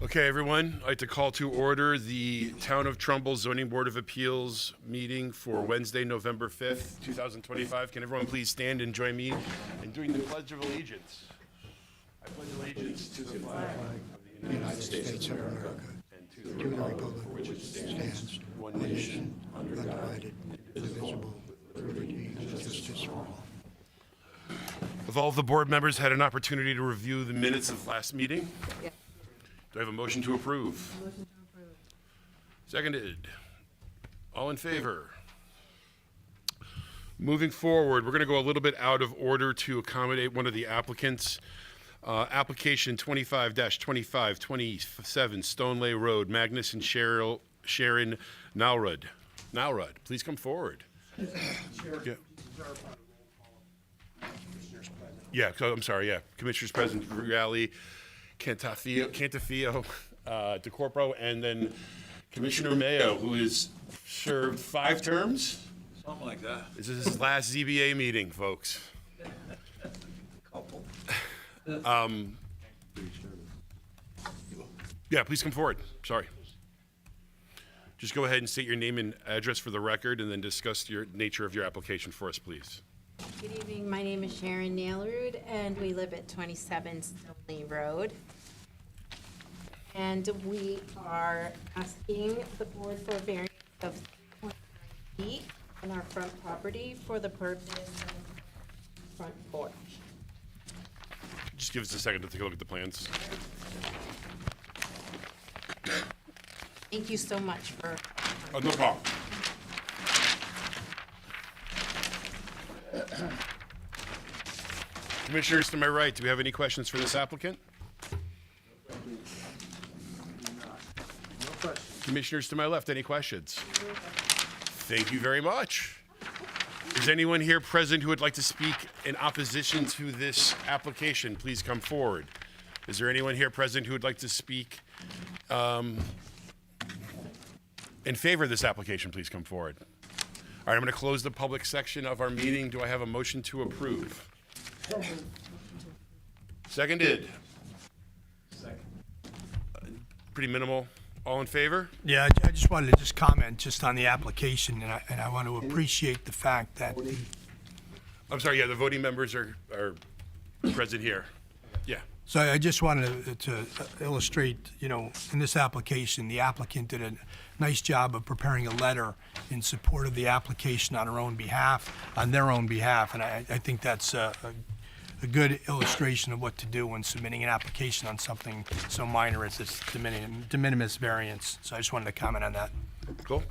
Okay, everyone, I'd like to call to order the Town of Trumbull Zoning Board of Appeals meeting for Wednesday, November 5th, 2025. Can everyone please stand and join me in doing the Pledge of Allegiance? I pledge allegiance to the flag of the United States of America and to the republic for which it stands, one nation, under God, indivisible, with liberty and justice for all. Have all of the board members had an opportunity to review the minutes of last meeting? Yes. Do I have a motion to approve? Motion to approve. Seconded. All in favor? Moving forward, we're going to go a little bit out of order to accommodate one of the applicants. Application 25-25, 27 Stonelay Road, Magnus and Sharon Nalrud. Nalrud, please come forward. Yeah, I'm sorry, yeah. Commissioners present, Reali, Cantafio, DeCorpo, and then Commissioner Mayo, who has served 5 terms. Something like that. This is his last ZBA meeting, folks. Couple. Yeah, please come forward. Sorry. Just go ahead and state your name and address for the record, and then discuss your nature of your application for us, please. Good evening. My name is Sharon Nailrud, and we live at 27 Stoneley Road. And we are asking the board for a variance of 3.9 feet on our front property for the purpose of front porch. Just give us a second to take a look at the plans. Thank you so much for. Oh, no problem. Commissioners to my right, do we have any questions for this applicant? Commissioners to my left, any questions? Thank you very much. Is anyone here present who would like to speak in opposition to this application? Please come forward. Is there anyone here present who would like to speak in favor of this application? Please come forward. All right, I'm going to close the public section of our meeting. Do I have a motion to approve? Seconded. Pretty minimal. All in favor? Yeah, I just wanted to just comment just on the application, and I want to appreciate the fact that the, I'm sorry, yeah, the voting members are present here. Yeah. so I just wanted to illustrate, in this application, the applicant did a nice job of preparing a letter in support of the application on their own behalf, and I think that's a good illustration of what to do when submitting an application on something so minor as this de minimis variance. So I just wanted to comment on that. Cool.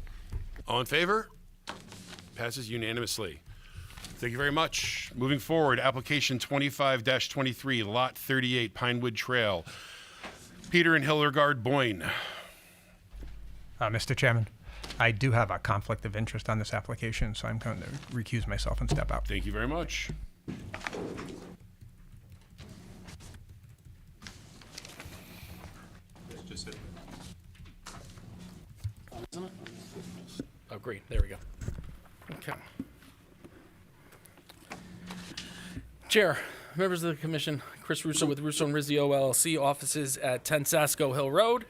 All in favor? Passes unanimously. Thank you very much. Moving forward, application 25-23, lot 38, Pinewood Trail. Peter and Hildegarde Boyne. Mr. Chairman, I do have a conflict of interest on this application, so I'm going to recuse myself and step out. Thank you very much. Oh, great. There we go. Okay. Chair, members of the commission, Chris Russo with Russo and Rizzio LLC, offices at 10 Sasco Hill Road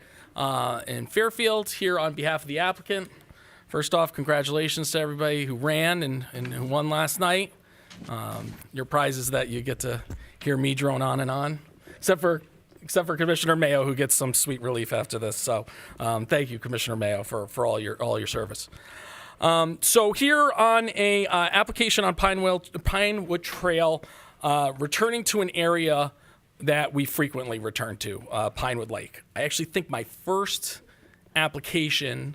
in Fairfield, here on behalf of the applicant. First off, congratulations to everybody who ran and who won last night. Your prize is that you get to hear me drone on and on, except for Commissioner Mayo, who gets some sweet relief after this. So thank you, Commissioner Mayo, for all your service. So here on a application on Pinewood Trail, returning to an area that we frequently return to, Pinewood Lake. I actually think my first application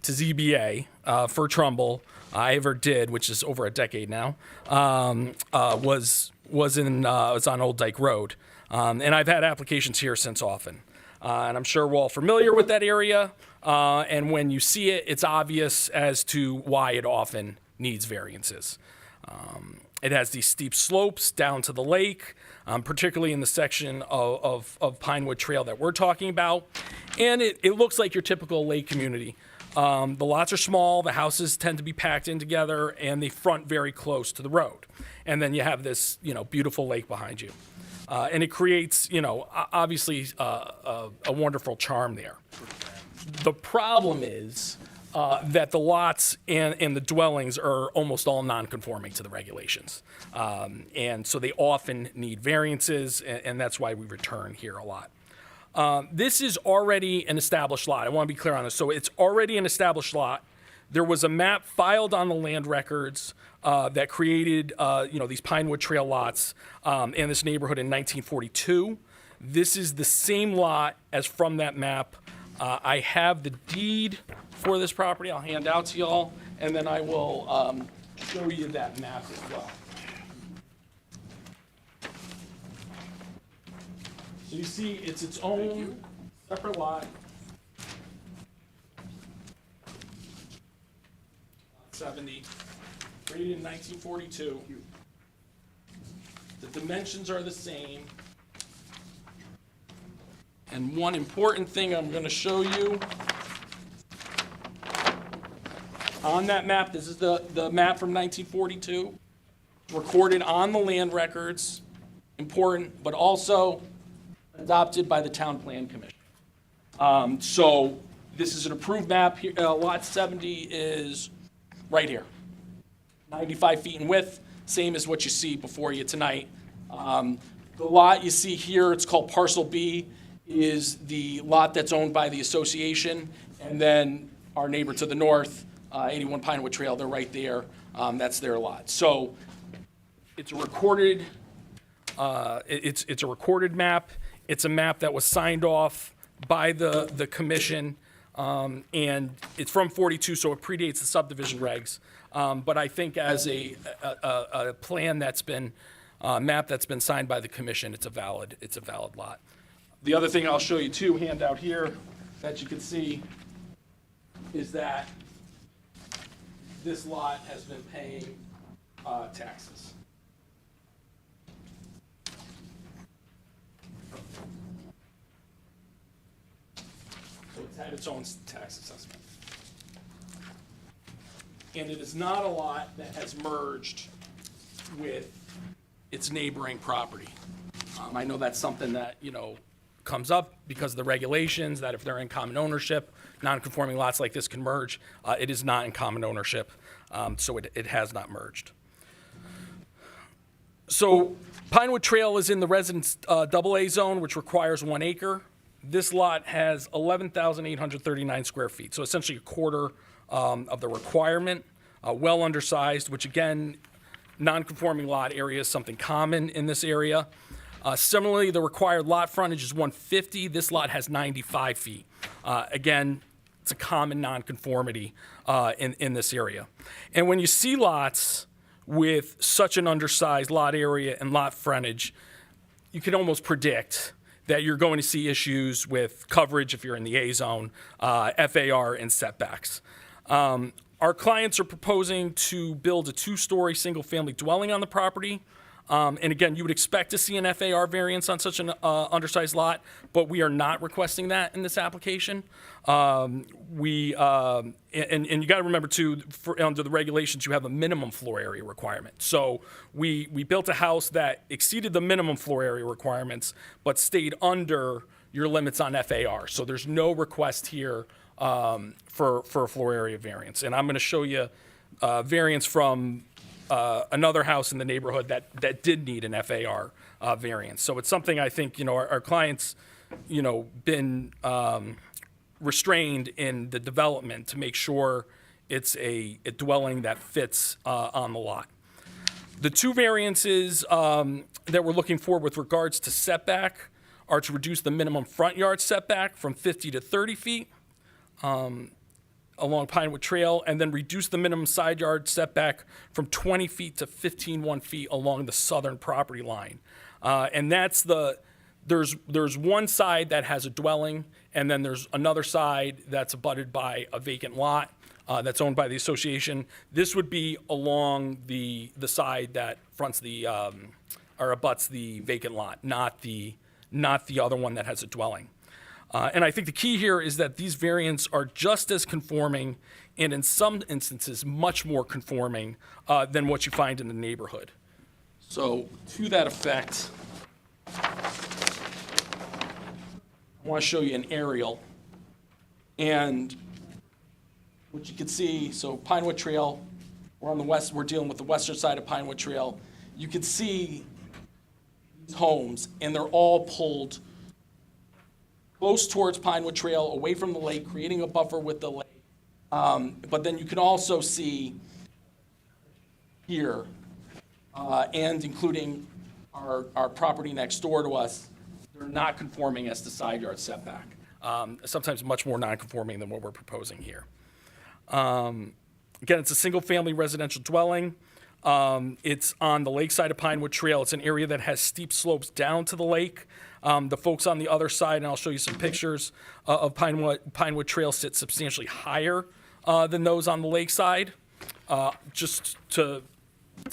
to ZBA for Trumbull I ever did, which is over a decade now, was on Old Dyke Road. And I've had applications here since often. And I'm sure we're all familiar with that area. And when you see it, it's obvious as to why it often needs variances. It has these steep slopes down to the lake, particularly in the section of Pinewood Trail that we're talking about. And it looks like your typical lake community. The lots are small, the houses tend to be packed in together, and they front very close to the road. And then you have this, beautiful lake behind you. And it creates, obviously a wonderful charm there. The problem is that the lots and the dwellings are almost all non-conforming to the regulations. And so they often need variances, and that's why we return here a lot. This is already an established lot. I want to be clear on this. So it's already an established lot. There was a map filed on the land records that created, these Pinewood Trail lots in this neighborhood in 1942. This is the same lot as from that map. I have the deed for this property. I'll hand out to y'all, and then I will show you that map as well. So you see, it's its own separate lot. 70, created in 1942. The dimensions are the same. And one important thing I'm going to show you on that map, this is the map from 1942, recorded on the land records, important, but also adopted by the Town Plan Commission. So this is an approved map. Here, lot 70 is right here, 95 feet in width, same as what you see before you tonight. The lot you see here, it's called Parcel B, is the lot that's owned by the association, and then our neighbor to the north, 81 Pinewood Trail, they're right there. That's their lot. So it's a recorded, it's a recorded map. It's a map that was signed off by the commission, and it's from 42, so it predates the subdivision regs. But I think as a plan that's been map that's been signed by the commission, it's a valid lot. The other thing I'll show you too, handout here, that you can see, is that this lot has been paying taxes. So it's had its own tax assessment. And it is not a lot that has merged with its neighboring property. I know that's something that, comes up because of the regulations, that if they're in common ownership, non-conforming lots like this can merge. It is not in common ownership, so it has not merged. So Pinewood Trail is in the residence AA zone, which requires 1 acre. This lot has 11,839 square feet, so essentially a quarter of the requirement, well undersized, which again, non-conforming lot area is something common in this area. Similarly, the required lot frontage is 150. This lot has 95 feet. Again, it's a common nonconformity in this area. And when you see lots with such an undersized lot area and lot frontage, you can almost predict that you're going to see issues with coverage if you're in the A zone, FAR, and setbacks. Our clients are proposing to build a 2-story single-family dwelling on the property. And again, you would expect to see an FAR variance on such an undersized lot, but we are not requesting that in this application. And you got to remember too, under the regulations, you have a minimum floor area requirement. So we built a house that exceeded the minimum floor area requirements, but stayed under your limits on FAR. So there's no request here for a floor area variance. And I'm going to show you variance from another house in the neighborhood that did need an FAR variance. So it's something I think, our clients, been restrained in the development to make sure it's a dwelling that fits on the lot. The 2 variances that we're looking for with regards to setback are to reduce the minimum front yard setback from 50 to 30 feet. Along Pinewood Trail, and then reduce the minimum side yard setback from 20 feet to 15 feet along the southern property line. And that's there's one side that has a dwelling, and then there's another side that's abutted by a vacant lot that's owned by the association. This would be along the side that fronts or abuts the vacant lot, not the other one that has a dwelling. And I think the key here is that these variants are just as conforming, and in some instances, much more conforming than what you find in the neighborhood. So to that effect, I want to show you an aerial. And what you can see, so Pinewood Trail, we're on the west, we're dealing with the western side of Pinewood Trail. You can see these homes, and they're all pulled close towards Pinewood Trail, away from the lake, creating a buffer with the lake. But then you can also see here, and including our property next door to us, they're not conforming as to side yard setback. Sometimes much more non-conforming than what we're proposing here. Again, it's a single-family residential dwelling. It's on the lakeside of Pinewood Trail. It's an area that has steep slopes down to the lake. The folks on the other side, and I'll show you some pictures of Pinewood Trail, sit substantially higher than those on the lakeside. Just to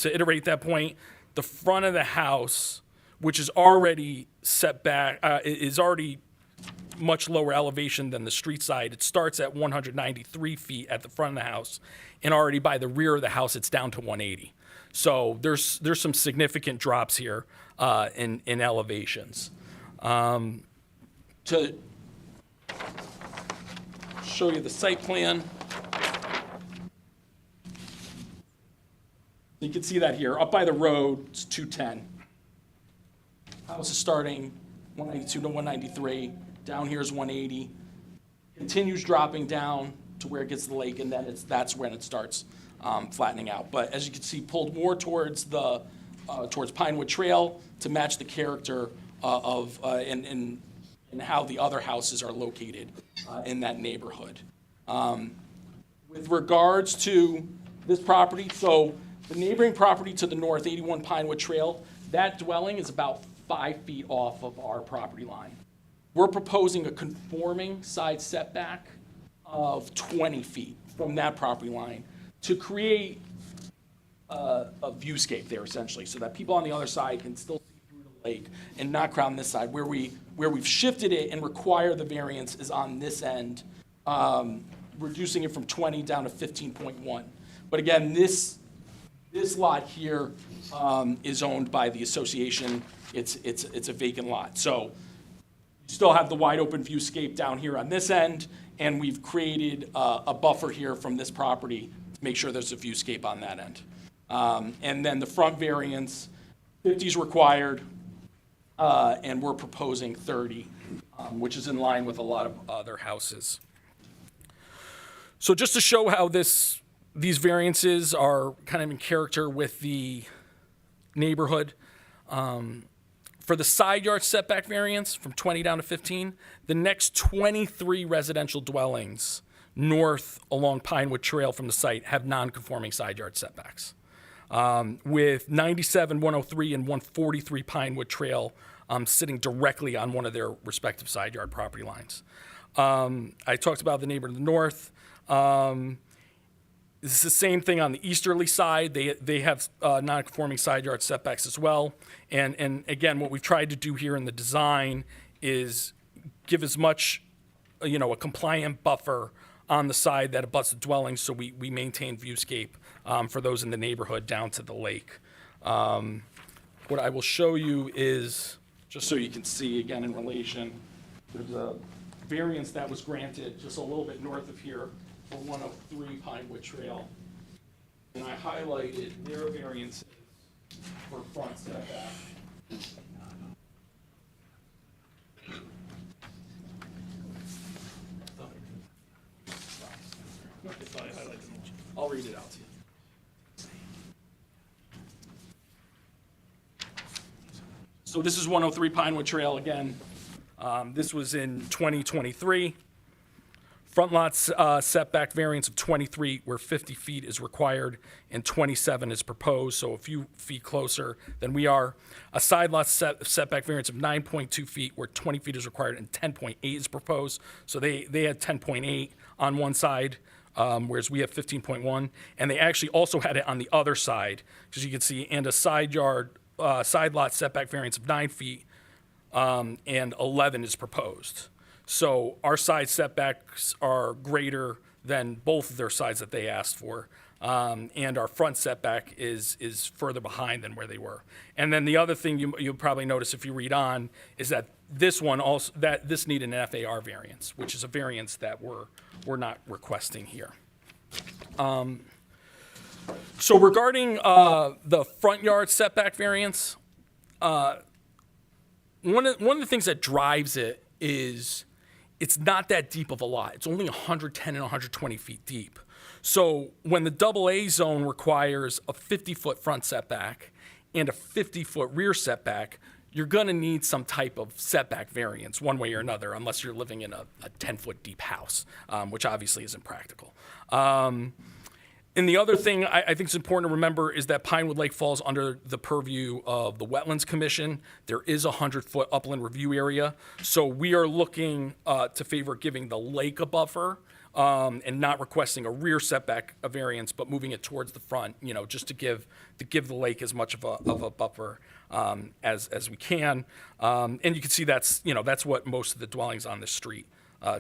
iterate that point, the front of the house, which is already set back, is already much lower elevation than the street side. It starts at 193 feet at the front of the house, and already by the rear of the house, it's down to 180. So there's some significant drops here in elevations. To show you the site plan, you can see that here. Up by the road, it's 210. House is starting 192 to 193. Down here is 180. Continues dropping down to where it gets to the lake, and then that's when it starts flattening out. But as you can see, pulled more towards towards Pinewood Trail to match the character of and how the other houses are located in that neighborhood. With regards to this property, so the neighboring property to the north, 81 Pinewood Trail, that dwelling is about 5 feet off of our property line. We're proposing a conforming side setback of 20 feet from that property line to create a viewscape there essentially, so that people on the other side can still see through the lake and not crowd this side. Where we've shifted it and require the variance is on this end, reducing it from 20 down to 15.1. But again, this lot here is owned by the association. It's a vacant lot. So you still have the wide open viewscape down here on this end, and we've created a buffer here from this property to make sure there's a viewscape on that end. And then the front variance, 50 is required, and we're proposing 30, which is in line with a lot of other houses. So just to show how these variances are kind of in character with the neighborhood, for the side yard setback variance from 20 down to 15, the next 23 residential dwellings north along Pinewood Trail from the site have non-conforming side yard setbacks. With 97, 103, and 143 Pinewood Trail sitting directly on one of their respective side yard property lines. I talked about the neighbor to the north. This is the same thing on the easterly side. They have non-conforming side yard setbacks as well. And again, what we've tried to do here in the design is give as much, a compliant buffer on the side that abuts the dwelling, so we maintain viewscape for those in the neighborhood down to the lake. What I will show you is, just so you can see again in relation, there's a variance that was granted just a little bit north of here for 103 Pinewood Trail. And I highlighted their variances for front setback. I'll read it out to you. So this is 103 Pinewood Trail again. This was in 2023. Front lots setback variance of 23, where 50 feet is required, and 27 is proposed, so a few feet closer than we are. A side lot setback variance of 9.2 feet, where 20 feet is required, and 10.8 is proposed. So they had 10.8 on one side, whereas we have 15.1, and they actually also had it on the other side, as you can see, and a side lot setback variance of 9 feet, and 11 is proposed. So our side setbacks are greater than both of their sides that they asked for. And our front setback is further behind than where they were. And then the other thing you'll probably notice if you read on is that this one also, this needed an FAR variance, which is a variance that we're not requesting here. So regarding the front yard setback variance, one of the things that drives it is it's not that deep of a lot. It's only 110 and 120 feet deep. So when the AA zone requires a 50-foot front setback and a 50-foot rear setback, you're going to need some type of setback variance one way or another, unless you're living in a 10-foot deep house, which obviously isn't practical. And the other thing I think is important to remember is that Pinewood Lake falls under the purview of the Wetlands Commission. There is a 100-foot upland review area. So we are looking to favor giving the lake a buffer and not requesting a rear setback variance, but moving it towards the front, just to give the lake as much of a buffer as we can. And you can see that's what most of the dwellings on the street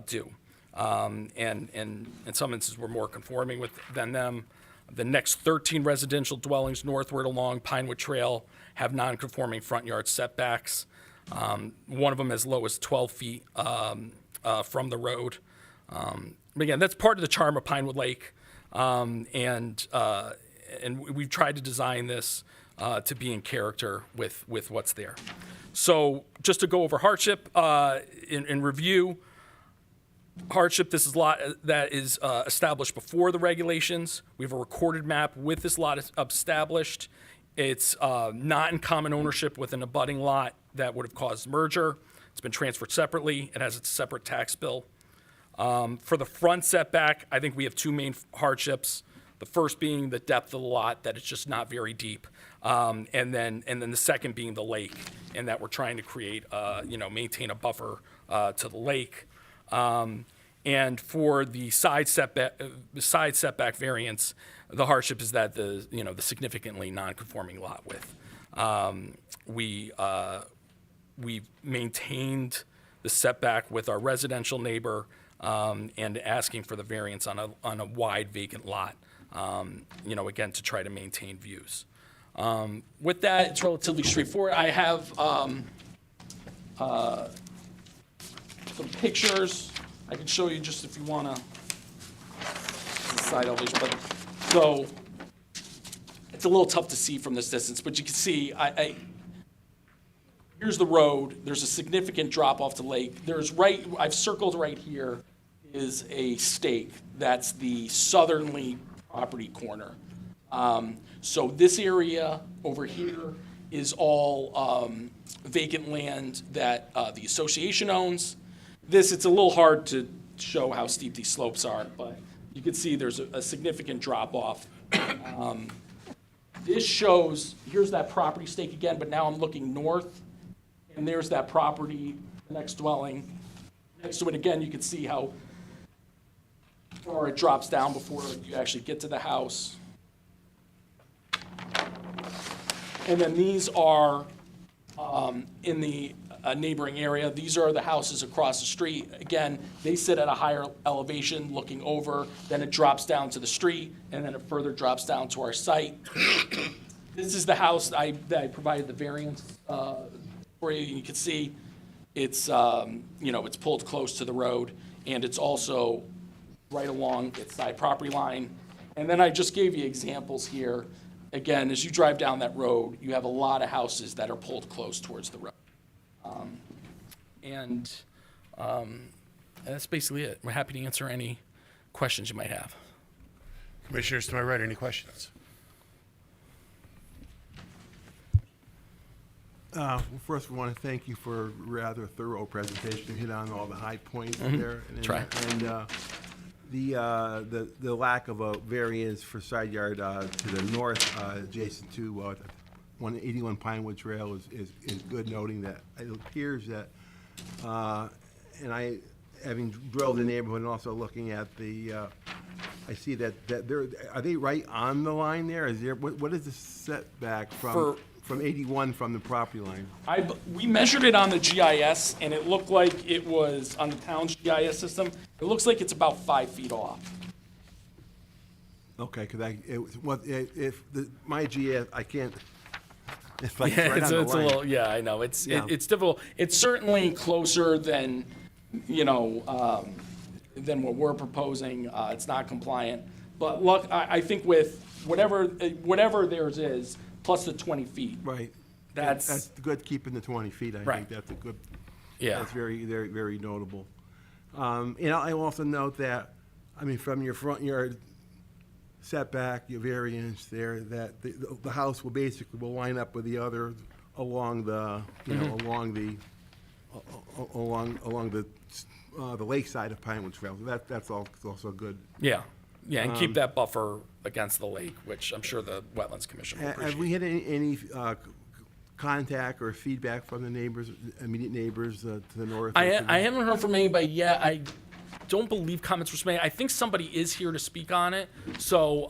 do. And in some instances, we're more conforming than them. The next 13 residential dwellings northward along Pinewood Trail have non-conforming front yard setbacks. One of them as low as 12 feet from the road. But again, that's part of the charm of Pinewood Lake, and we've tried to design this to be in character with what's there. So just to go over hardship in review. Hardship, this is a lot that is established before the regulations. We have a recorded map with this lot established. It's not in common ownership with an abutting lot that would have caused merger. It's been transferred separately. It has its separate tax bill. For the front setback, I think we have two main hardships. The first being the depth of the lot, that it's just not very deep. And then the second being the lake, and that we're trying to create, maintain a buffer to the lake. And for the side setback variance, the hardship is that the significantly non-conforming lot width. We've maintained the setback with our residential neighbor and asking for the variance on a wide vacant lot. Again, to try to maintain views. With that, it's relatively straightforward. I have some pictures I can show you just if you want to side elevation. But so it's a little tough to see from this distance, but you can see here's the road. There's a significant drop off the lake. I've circled right here is a stake. That's the southerly property corner. So this area over here is all vacant land that the association owns. It's a little hard to show how steep these slopes are, but you can see there's a significant drop off. This shows, here's that property stake again, but now I'm looking north, and there's that property, the next dwelling. Next to it again, you can see how far it drops down before you actually get to the house. And then these are in the neighboring area. These are the houses across the street. Again, they sit at a higher elevation looking over, then it drops down to the street, and then it further drops down to our site. This is the house that I provided the variance for you. You can see it's, it's pulled close to the road, and it's also right along its side property line. And then I just gave you examples here. Again, as you drive down that road, you have a lot of houses that are pulled close towards the road. And that's basically it. We're happy to answer any questions you might have. Commissioners to my right, any questions? Well, first, we want to thank you for a rather thorough presentation. You hit on all the high points there. Try. And the lack of a variance for side yard to the north, adjacent to 181 Pinewood Trail is good, noting that it appears that, and I, having drilled the neighborhood and also looking at the, I see that are they right on the line there? Is there, what is the setback from 81 from the property line? We measured it on the GIS, and it looked like it was on the town's GIS system. It looks like it's about 5 feet off. Okay, because my GIS, It's like Yeah, right on the it's a line. little, yeah, I know, Yeah. it's difficult. It's certainly closer than, than what we're proposing. It's not compliant. But look, I think with whatever theirs is, plus the 20 feet. Right. That's, good, keeping the 20 feet. I Right. think that's a good, yeah. that's very, very, very notable. I also note that, from your front yard setback, your variance there, that the house will line up with the other along the, along the lake side of Pinewood Trail. That's also good. Yeah, and keep that buffer against the lake, which I'm sure the Wetlands Commission will Have appreciate. we had any contact or feedback from the neighbors, immediate neighbors to the north? I or to the- haven't heard from anybody yet. I don't believe comments were made. I think somebody is here to speak on it. So,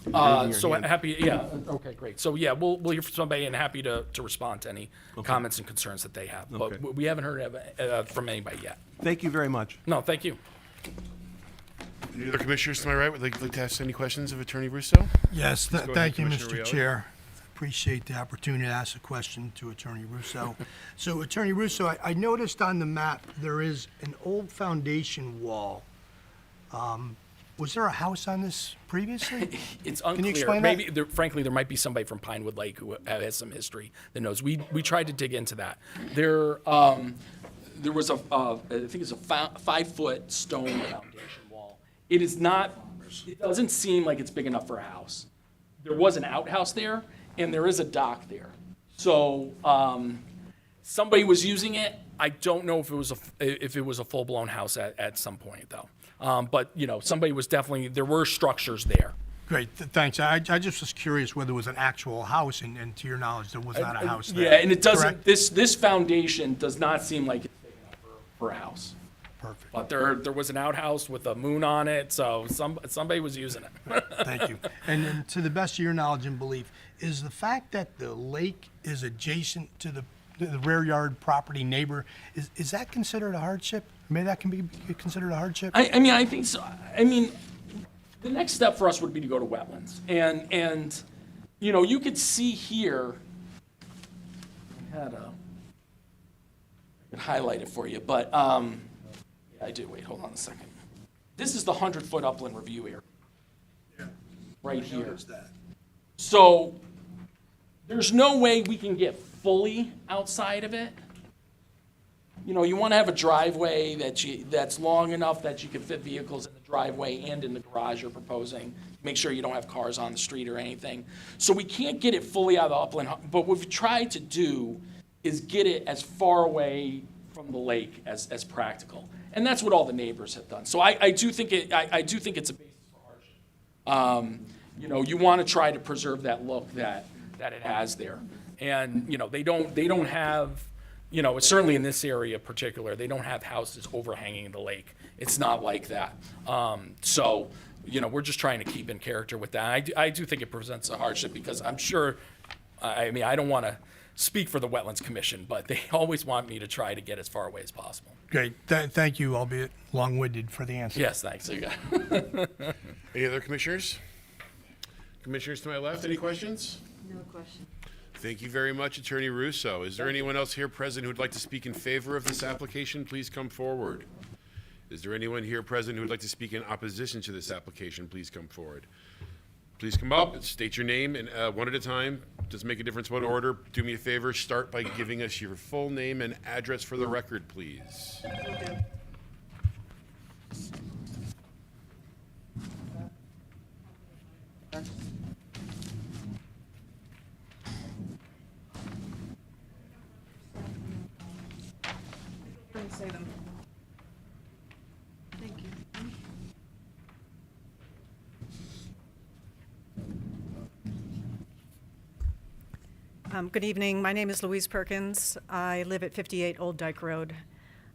Raising your hand. happy, yeah, okay, great. So, yeah, we'll hear from somebody and happy to respond to any comments and concerns that they have. Okay. But we haven't heard from anybody yet. Thank you very much. No, thank you. Any other commissioners to my right would like to ask any questions of Attorney Russo? Yes, go ahead, thank you, Commissioner Mr. Rioli. Chair. Appreciate the opportunity to ask a question to Attorney Russo. So Attorney Russo, I noticed on the map, there is an old foundation wall. Was there a house on this previously? It's you unclear. explain that? Maybe, frankly, there might be somebody from Pinewood Lake who has some history that knows. We tried to dig into that. There was I think it's a 5-foot stone foundation wall. It is not, it doesn't seem like it's big enough for a house. There was an outhouse there, and there is a dock there. So, somebody was using it. I don't know if it was a full-blown house at some point, though. But, somebody was definitely, there were structures there. Great, thanks. I just was curious whether it was an actual house, and to your knowledge, there was not a house there. Yeah, and it doesn't, Correct? this foundation does not seem like it's big enough for a house. Perfect, But there was an outhouse with a moon on it, so somebody was using it. thank you. And then, to the best of your knowledge and belief, is the fact that the lake is adjacent to the rear yard property neighbor, is that considered a hardship? Maybe that can be considered a hardship? I think so. The next step for us would be to go to wetlands. And you could see here, I could highlight it for you, but, yeah, I do. Wait, hold on a second. This is the 100-foot upland review area. Right here. So there's no way we can get fully outside of it. You want to have a driveway that's long enough that you can fit vehicles in the driveway and in the garage you're proposing. Make sure you don't have cars on the street or anything. So we can't get it fully out of the upland, but what we've tried to do is get it as far away from the lake as practical. And that's what all the neighbors have done. So I do think it's a basis for hardship. You want to try to preserve that look that it has there. And, they don't have, certainly in this area in particular, they don't have houses overhanging the lake. It's not like that. So, we're just trying to keep in character with that. I do think it presents a hardship because I'm sure, I don't want to speak for the Wetlands Commission, but they always want me to try to get as far away as possible. Great, thank you, albeit long-winded, for the answer. Yes, thanks. There you go. Any other commissioners? Commissioners to my left, any questions? No question. Thank you very much, Attorney Russo. Is there anyone else here present who would like to speak in favor of this application? Please come forward. Is there anyone here present who would like to speak in opposition to this application? Please come forward. Please come up, state your name, and one at a time. Doesn't make a difference what order. Do me a favor, start by giving us your full name and address for the record, please. Say them. Thank you. Good evening. My name is Louise Perkins. I live at 58 Old Dyke Road.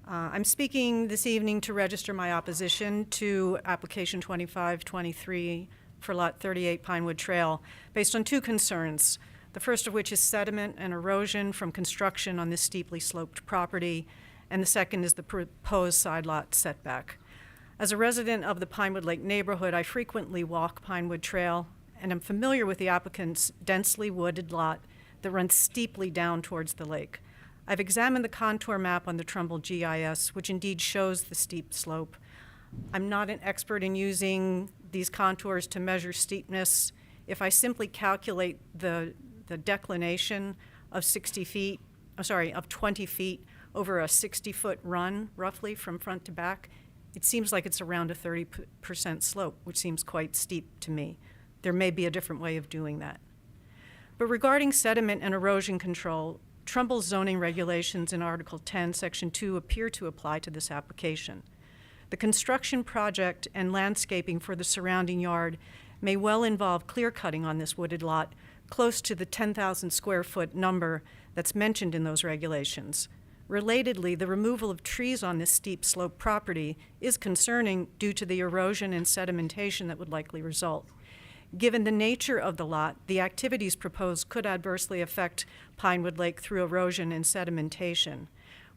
I'm speaking this evening to register my opposition to application 2523 for Lot 38 Pinewood Trail based on two concerns. The first of which is sediment and erosion from construction on this steeply sloped property, and the second is the proposed side lot setback. As a resident of the Pinewood Lake neighborhood, I frequently walk Pinewood Trail, and I'm familiar with the applicant's densely wooded lot that runs steeply down towards the lake. I've examined the contour map on the Trumbull GIS, which indeed shows the steep slope. I'm not an expert in using these contours to measure steepness. If I simply calculate the declination of 20 feet over a 60-foot run, roughly from front to back, it seems like it's around a 30% slope, which seems quite steep to me. There may be a different way of doing that. But regarding sediment and erosion control, Trumbull's zoning regulations in Article 10, Section 2 appear to apply to this application. The construction project and landscaping for the surrounding yard may well involve clear cutting on this wooded lot close to the 10,000 square foot number that's mentioned in those regulations. Relatedly, the removal of trees on this steep slope property is concerning due to the erosion and sedimentation that would likely result. Given the nature of the lot, the activities proposed could adversely affect Pinewood Lake through erosion and sedimentation.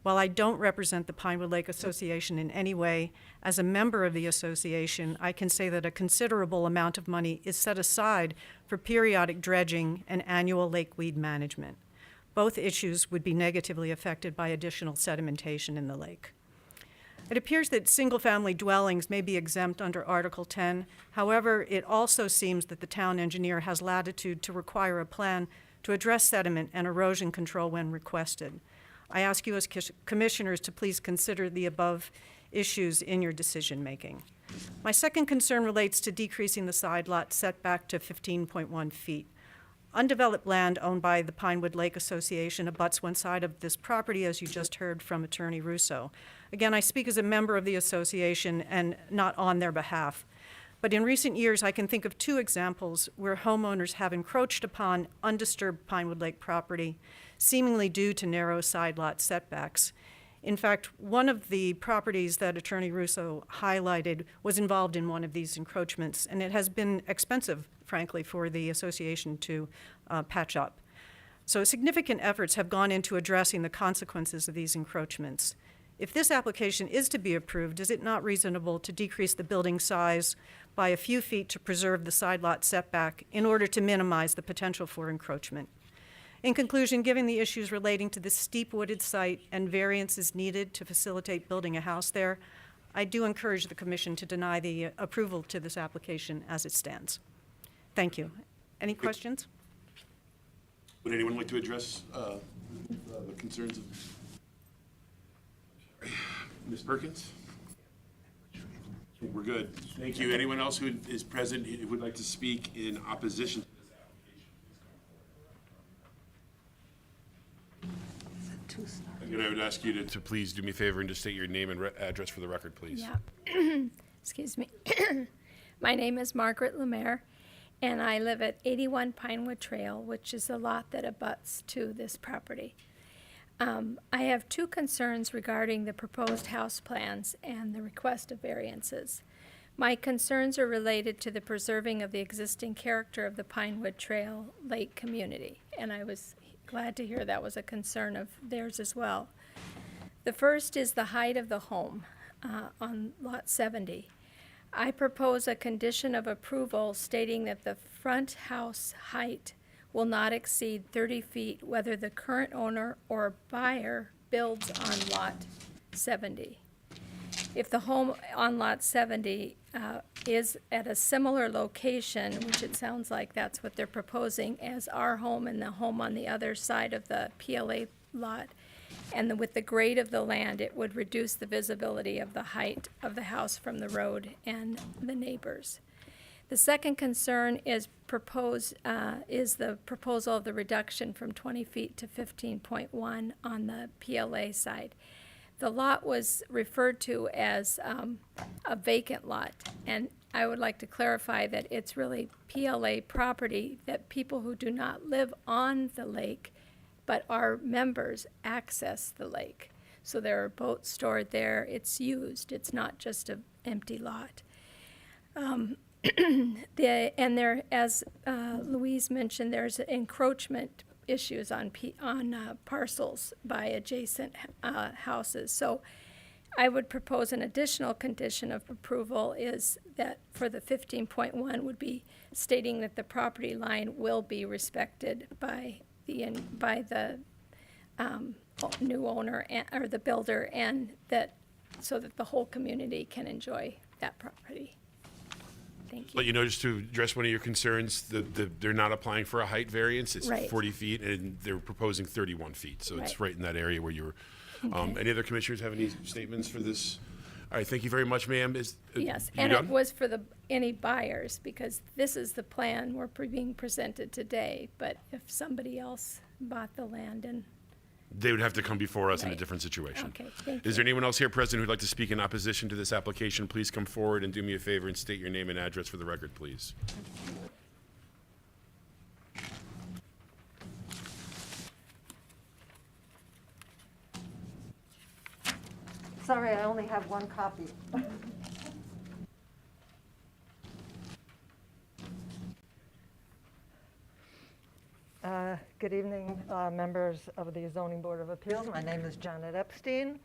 While I don't represent the Pinewood Lake Association in any way, as a member of the association, I can say that a considerable amount of money is set aside for periodic dredging and annual lake weed management. Both issues would be negatively affected by additional sedimentation in the lake. It appears that single-family dwellings may be exempt under Article 10. However, it also seems that the town engineer has latitude to require a plan to address sediment and erosion control when requested. I ask you as commissioners to please consider the above issues in your decision-making. My second concern relates to decreasing the side lot setback to 15.1 feet. Undeveloped land owned by the Pinewood Lake Association abuts one side of this property, as you just heard from Attorney Russo. Again, I speak as a member of the association and not on their behalf. But in recent years, I can think of two examples where homeowners have encroached upon undisturbed Pinewood Lake property, seemingly due to narrow side lot setbacks. In fact, one of the properties that Attorney Russo highlighted was involved in one of these encroachments, and it has been expensive, frankly, for the association to patch up. So significant efforts have gone into addressing the consequences of these encroachments. If this application is to be approved, is it not reasonable to decrease the building size by a few feet to preserve the side lot setback in order to minimize the potential for encroachment? In conclusion, given the issues relating to this steep wooded site and variances needed to facilitate building a house there, I do encourage the Commission to deny the approval to this application as it stands. Thank you. Any questions? Would anyone like to address the concerns of Ms. Perkins? We're good. Thank you. Anyone else who is present who would like to speak in opposition to this application? Again, I would ask you to please do me a favor and just state your name and address for the record, please. Yeah. Excuse me. My name is Margaret Lemaire, and I live at 81 Pinewood Trail, which is the lot that abuts to this property. I have two concerns regarding the proposed house plans and the request of variances. My concerns are related to the preserving of the existing character of the Pinewood Trail Lake community, and I was glad to hear that was a concern of theirs as well. The first is the height of the home on Lot 70. I propose a condition of approval stating that the front house height will not exceed 30 feet whether the current owner or buyer builds on Lot 70. If the home on Lot 70 is at a similar location, which it sounds like that's what they're proposing, as our home and the home on the other side of the PLA lot, and with the grade of the land, it would reduce the visibility of the height of the house from the road and the neighbors. The second concern is the proposal of the reduction from 20 feet to 15.1 on the PLA side. The lot was referred to as a vacant lot, and I would like to clarify that it's really PLA property that people who do not live on the lake but are members access the lake. So there are boats stored there, it's used, it's not just an empty lot. As Louise mentioned, there's encroachment issues on parcels by adjacent houses. So I would propose an additional condition of approval is that for the 15.1 would be stating that the property line will be respected by by the new owner or the builder, and that so that the whole community can enjoy that property. Thank you. But you know, just to address one of your concerns, they're not applying for a height variance. It's Right. 40 feet, and they're proposing 31 feet. So it's Right. right in that area where you were. Okay. Any other commissioners have any statements for this? All right, thank you very much, ma'am. Yes, You and done? it was for any buyers, because this is the plan we're being presented today. But if somebody else bought the land and, They would have to come before us in a Right. different situation. Okay, thank Is you. there anyone else here present who'd like to speak in opposition to this application? Please come forward and do me a favor and state your name and address for the record, please. Sorry, I only have one copy. Good evening, members of the Zoning Board of Appeals. My name is Janet Epstein.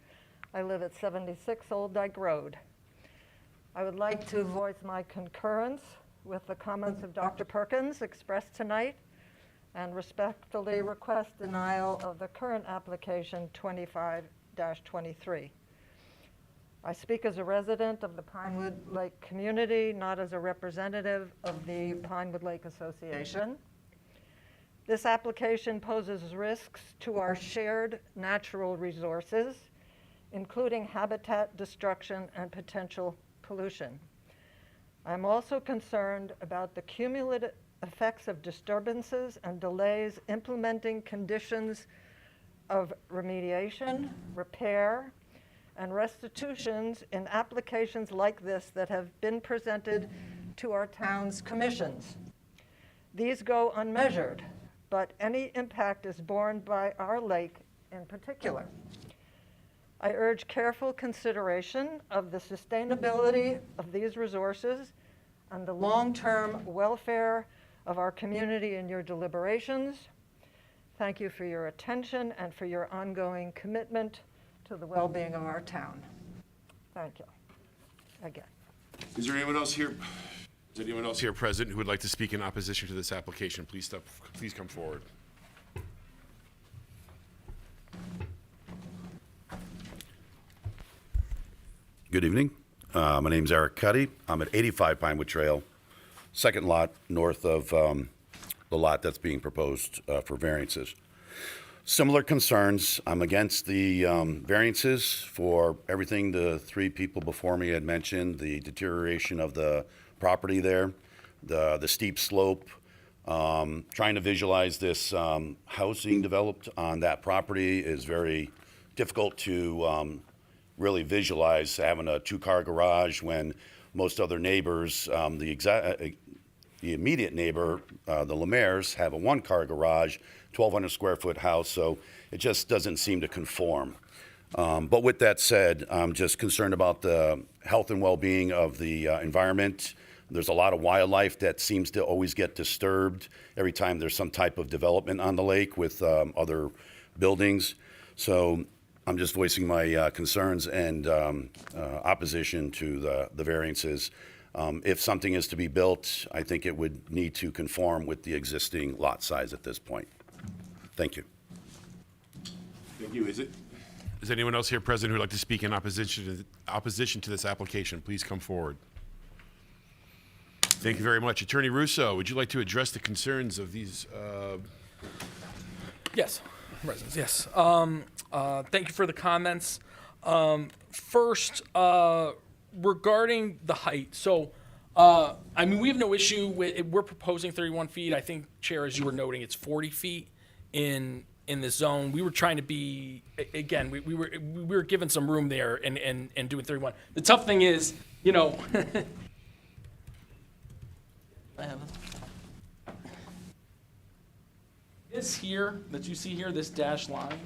I live at 76 Old Dyke Road. I would like to voice my concurrence with the comments of Dr. Perkins expressed tonight and respectfully request denial of the current application 25-23. I speak as a resident of the Pinewood Lake community, not as a representative of the Pinewood Lake Association. This application poses risks to our shared natural resources, including habitat destruction and potential pollution. I'm also concerned about the cumulative effects of disturbances and delays implementing conditions of remediation, repair, and restitutions in applications like this that have been presented to our town's commissions. These go unmeasured, but any impact is borne by our lake in particular. I urge careful consideration of the sustainability of these resources and the long-term welfare of our community in your deliberations. Thank you for your attention and for your ongoing commitment to the well-being of our town. Thank you. Again. Is there anyone else here? Is anyone else here present who would like to speak in opposition to this application? Please come forward. Good evening. My name's Eric Cuddy. I'm at 85 Pinewood Trail, second lot north of the lot that's being proposed for variances. Similar concerns. I'm against the variances for everything the three people before me had mentioned, the deterioration of the property there, the steep slope. Trying to visualize this housing developed on that property is very difficult to really visualize having a two-car garage when most other neighbors, the immediate neighbor, the Lemaires, have a one-car garage, 1,200 square foot house, so it just doesn't seem to conform. But with that said, I'm just concerned about the health and well-being of the environment. There's a lot of wildlife that seems to always get disturbed every time there's some type of development on the lake with other buildings. So I'm just voicing my concerns and opposition to the variances. If something is to be built, I think it would need to conform with the existing lot size at this point. Thank you. Thank you. Is anyone else here present who would like to speak in opposition to this application? Please come forward. Thank you very much. Attorney Russo, would you like to address the concerns of these? Yes, residents, yes. Thank you for the comments. First, regarding the height, so, I mean, we have no issue with, we're proposing 31 feet. I think, Chair, as you were noting, it's 40 feet in this zone. We were trying to be, again, we were given some room there and doing 31. The tough thing is, you know, this here that you see here, this dashed line,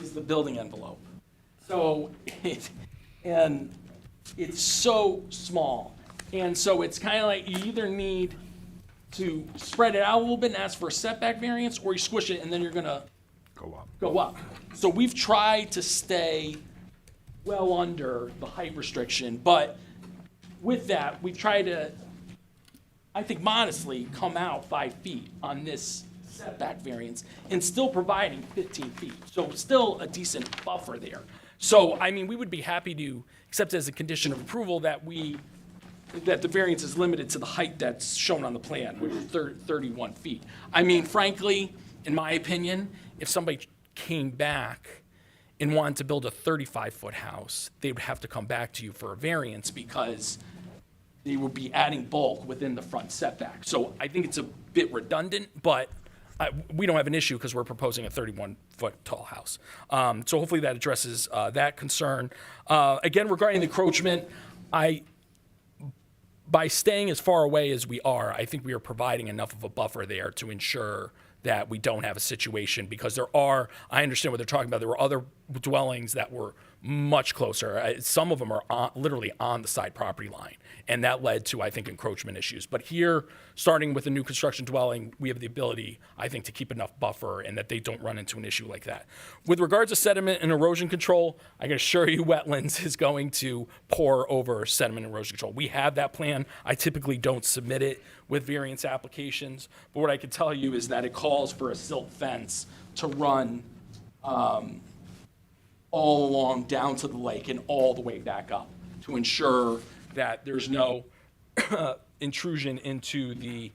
is the building envelope. So, and it's so small. And so it's kind of like you either need to spread it out a little bit and ask for a setback variance, or you squish it and then you're gonna go up. So we've tried to stay well under the height restriction, but with that, we've tried to, I think modestly, come out 5 feet on this setback variance and still providing 15 feet. So still a decent buffer there. So, I mean, we would be happy to accept as a condition of approval that the variance is limited to the height that's shown on the plan, which is 31 feet. I mean, frankly, in my opinion, if somebody came back and wanted to build a 35-foot house, they would have to come back to you for a variance because they would be adding bulk within the front setback. So I think it's a bit redundant, but we don't have an issue because we're proposing a 31-foot tall house. So hopefully that addresses that concern. Again, regarding the encroachment, by staying as far away as we are, I think we are providing enough of a buffer there to ensure that we don't have a situation, because I understand what they're talking about. There were other dwellings that were much closer. Some of them are literally on the side property line, and that led to, I think, encroachment issues. But here, starting with a new construction dwelling, we have the ability, I think, to keep enough buffer and that they don't run into an issue like that. With regards to sediment and erosion control, I can assure you wetlands is going to pour over sediment and erosion control. We have that plan. I typically don't submit it with variance applications, but what I can tell you is that it calls for a silt fence to run all along down to the lake and all the way back up to ensure that there's no intrusion into the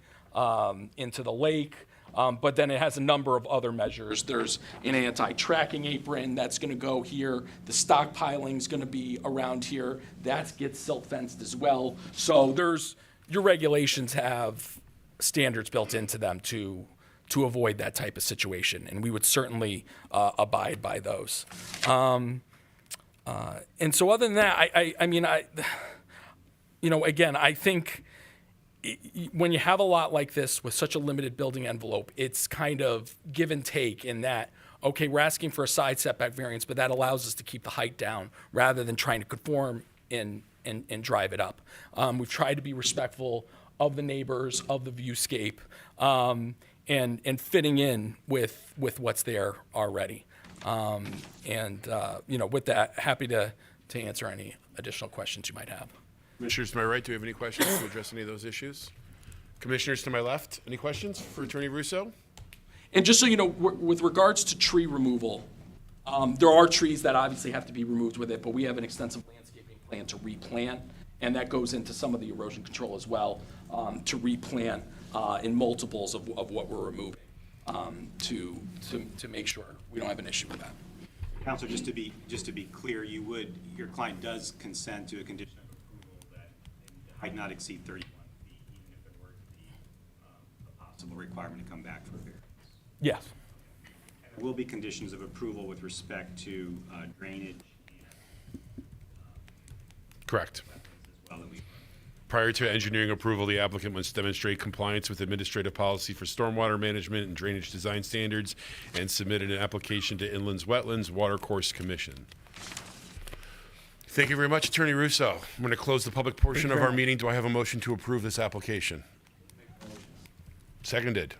lake. But then it has a number of other measures. There's an anti-tracking apron that's going to go here. The stockpiling is going to be around here. That gets silt fenced as well. So your regulations have standards built into them to avoid that type of situation, and we would certainly abide by those. And so other than that, again, I think when you have a lot like this with such a limited building envelope, it's kind of give and take in that, okay, we're asking for a side setback variance, but that allows us to keep the height down rather than trying to conform and drive it up. We've tried to be respectful of the neighbors, of the viewscape, and fitting in with what's there already. With that, happy to answer any additional questions you might have. Commissioners to my right, do we have any questions to address any of those issues? Commissioners to my left, any questions for Attorney Russo? And just so you know, with regards to tree removal, there are trees that obviously have to be removed with it, but we have an extensive landscaping plan to replant, and that goes into some of the erosion control as well, to replant in multiples of what we're removing, to make sure we don't have an issue with that. Counselor, just to be clear, your client does consent to a condition of approval that the height not exceed 31 feet, even if it were to be a possible requirement to come back for a variance. Yes. And there will be conditions of approval with respect to drainage and Correct. as well that we. Prior to engineering approval, the applicant must demonstrate compliance with administrative policy for stormwater management and drainage design standards and submit an application to Inland Wetlands Watercourse Commission. Thank you very much, Attorney Russo. I'm going to close the public portion of our meeting. Do I have a motion to approve this application? Seconded.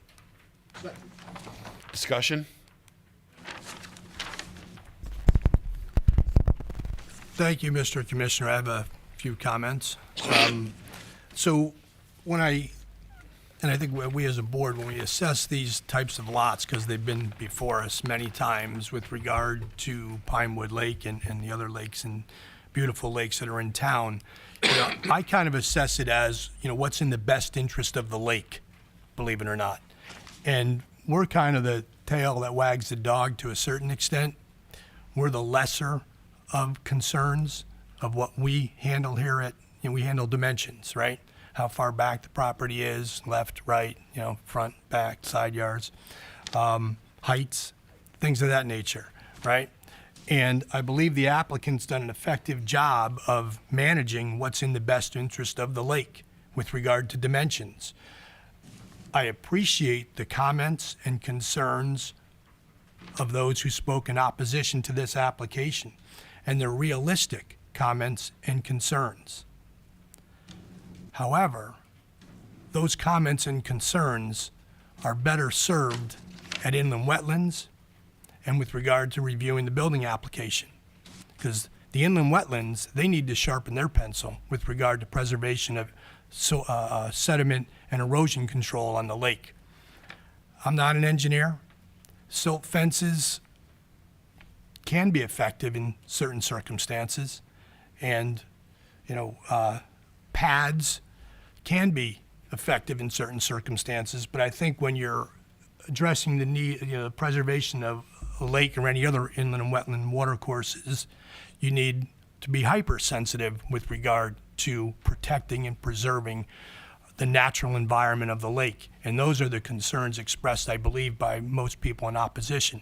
Discussion? Thank you, Mr. Commissioner. I have a few comments. So I think we as a board, when we assess these types of lots, because they've been before us many times with regard to Pinewood Lake and the other lakes and beautiful lakes that are in town, I kind of assess it as, what's in the best interest of the lake, believe it or not. And we're kind of the tail that wags the dog to a certain extent. We're the lesser of concerns of what we handle here at, we handle dimensions, right? How far back the property is, left, right, front, back, side yards, heights, things of that nature, right? And I believe the applicant's done an effective job of managing what's in the best interest of the lake with regard to dimensions. I appreciate the comments and concerns of those who spoke in opposition to this application, and they're realistic comments and concerns. However, those comments and concerns are better served at Inland Wetlands and with regard to reviewing the building application. Because the Inland Wetlands, they need to sharpen their pencil with regard to preservation of sediment and erosion control on the lake. I'm not an engineer. Silt fences can be effective in certain circumstances, and pads can be effective in certain circumstances. But I think when you're addressing the need, the preservation of a lake or any other inland and wetland watercourses, you need to be hypersensitive with regard to protecting and preserving the natural environment of the lake. And those are the concerns expressed, I believe, by most people in opposition.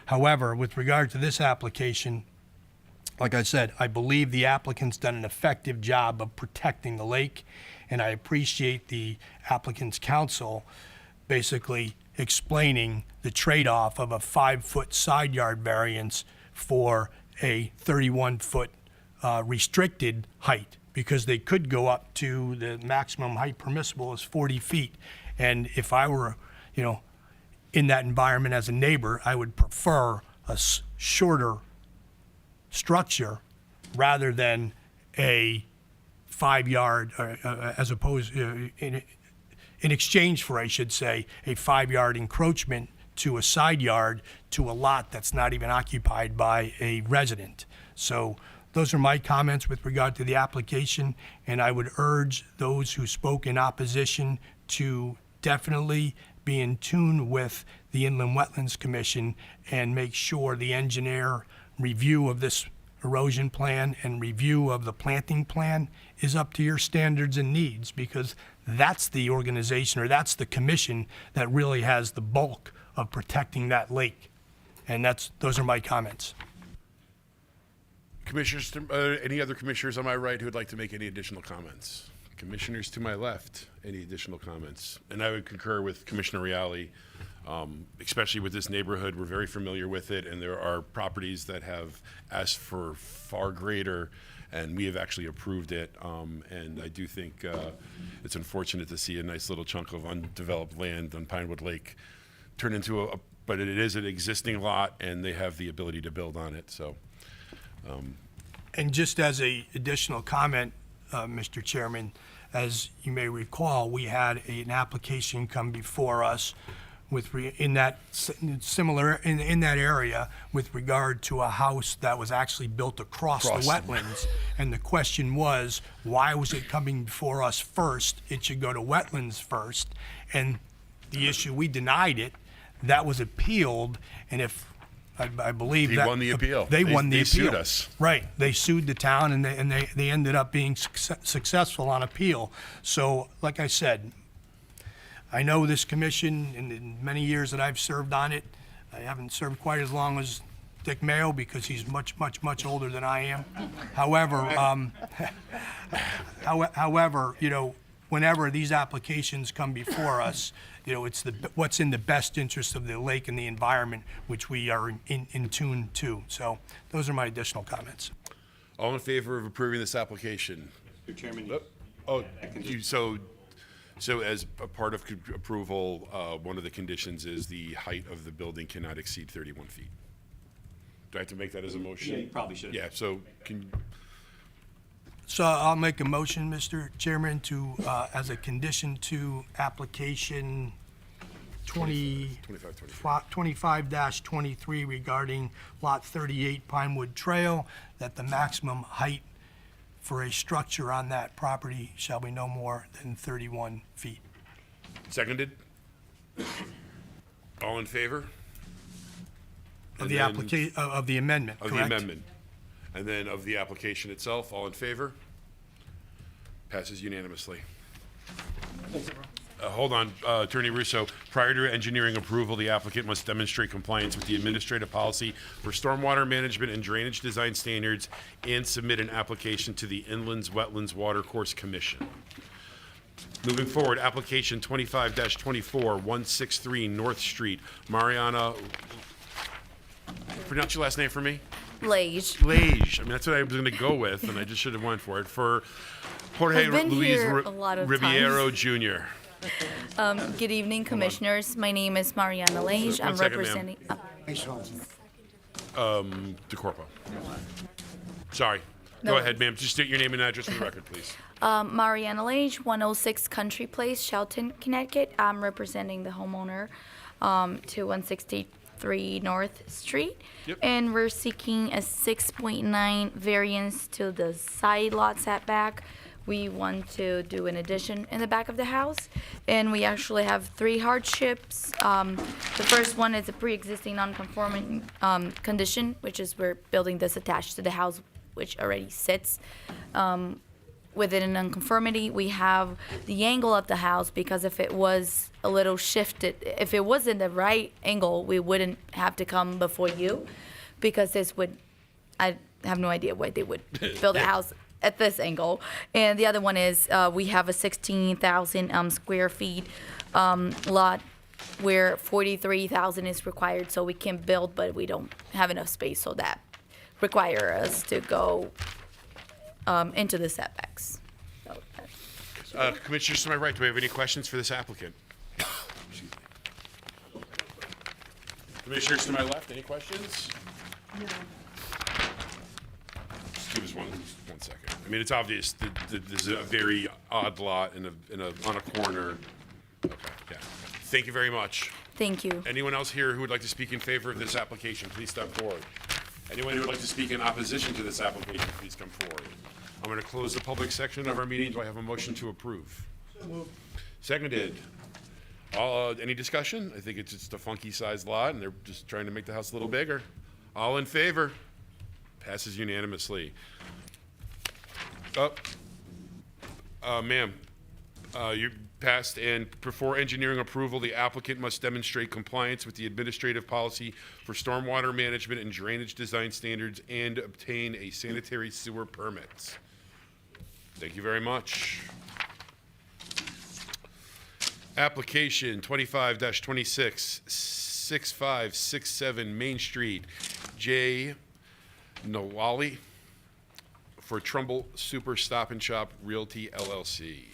However, with regard to this application, like I said, I believe the applicant's done an effective job of protecting the lake, and I appreciate the applicant's counsel basically explaining the trade-off of a 5-foot side yard variance for a 31-foot restricted height, because they could go up to the maximum height permissible is 40 feet. And if I were, in that environment as a neighbor, I would prefer a shorter structure rather than a 5-yard, as opposed, in exchange for, I should say, a 5-yard encroachment to a side yard to a lot that's not even occupied by a resident. So those are my comments with regard to the application, and I would urge those who spoke in opposition to definitely be in tune with the Inland Wetlands Commission and make sure the engineer review of this erosion plan and review of the planting plan is up to your standards and needs, because that's the organization, or that's the commission that really has the bulk of protecting that lake. And those are my comments. Commissioners, any other commissioners on my right who would like to make any additional comments? Commissioners to my left, any additional comments? And I would concur with Commissioner Reale, especially with this neighborhood. We're very familiar with it, and there are properties that have asked for far greater, and we have actually approved it. And I do think it's unfortunate to see a nice little chunk of undeveloped land on Pinewood Lake turn into but it is an existing lot, and they have the ability to build on it, so. And just as a additional comment, Mr. Chairman, as you may recall, we had an application come before us in that area with regard to a house that was actually built across the wetlands. And the question was, why was it coming before us first? It should go to wetlands first. And the issue, we denied it. That was appealed, and I believe He that won the appeal. They won the appeal. They sued us. Right. They sued the town, and they ended up being successful on appeal. So, like I said, I know this commission, in the many years that I've served on it, I haven't served quite as long as Dick Mayo because he's much, much, much older than I am. However, whenever these applications come before us, it's what's in the best interest of the lake and the environment, which we are in tune to. So those are my additional comments. All in favor of approving this application? Mr. Chairman, So as a part of approval, one of the conditions is the height of the building cannot exceed 31 feet. Do I have to make that as a motion? Yeah, you probably should. Yeah, so So I'll make a motion, Mr. Chairman, to, as a condition to application 25-23 regarding Lot 38 Pinewood Trail, that the maximum height for a structure on that property shall be no more than 31 feet. seconded? All in favor? Of And the then- of the amendment, Of correct? the amendment. And then of the application itself, all in favor? Passes unanimously. Hold on, Attorney Russo. Prior to engineering approval, the applicant must demonstrate compliance with the administrative policy for stormwater management and drainage design standards and submit an application to the Inland Wetlands Watercourse Commission. Moving forward, application 25-24, 163 North Street, Mariana. Pronounce your last name for me? Lage. Lage. I mean, that's what I was going to go with, and I just should have went for it. For Jorge I've been Luis here a lot of Ribeiro Jr. Good evening, commissioners. My name is Mariana Lage. One I'm second, representing. DeCorpo. Sorry. No Go ahead, ma'am. Just state your name and address for the record, please. Mariana Lage, 106 Country Place, Shelton, Connecticut. I'm representing the homeowner. to 163 North Street. Yep. And we're seeking a 6.9 variance to the side lot setback. We want to do an addition in the back of the house, and we actually have 3 hardships. The first one is a pre-existing non-conforming condition, which is we're building this attached to the house, which already sits within a nonconformity. We have the angle of the house, because if it was a little shifted, if it was in the right angle, we wouldn't have to come before you, because this would, I have no idea why they would build a house at this angle. And the other one is we have a 16,000 square feet lot where 43,000 is required, so we can build, but we don't have enough space, so that require us to go into the setbacks. So, Commissioners to my right, do we have any questions for this applicant? Commissioners to my left, any questions? No. Just give us one second. I mean, it's obvious that this is a very odd lot on a corner. Okay, yeah. Thank you very much. thank you. Anyone else here who would like to speak in favor of this application, please step forward. Anyone who would like to speak in opposition to this application, please come forward. I'm going to close the public section of our meeting. Do I have a motion to approve? So moved. Seconded. Any discussion? I think it's just a funky sized lot and they're just trying to make the house a little bigger. All in favor? Passes unanimously. Ma'am, you passed, and before engineering approval, the applicant must demonstrate compliance with the administrative policy for stormwater management and drainage design standards and obtain a sanitary sewer permit. Thank you very much. Application 25-26, 6567 Main Street, J. Nawali, for Trumbull Super Stop and Shop Realty LLC.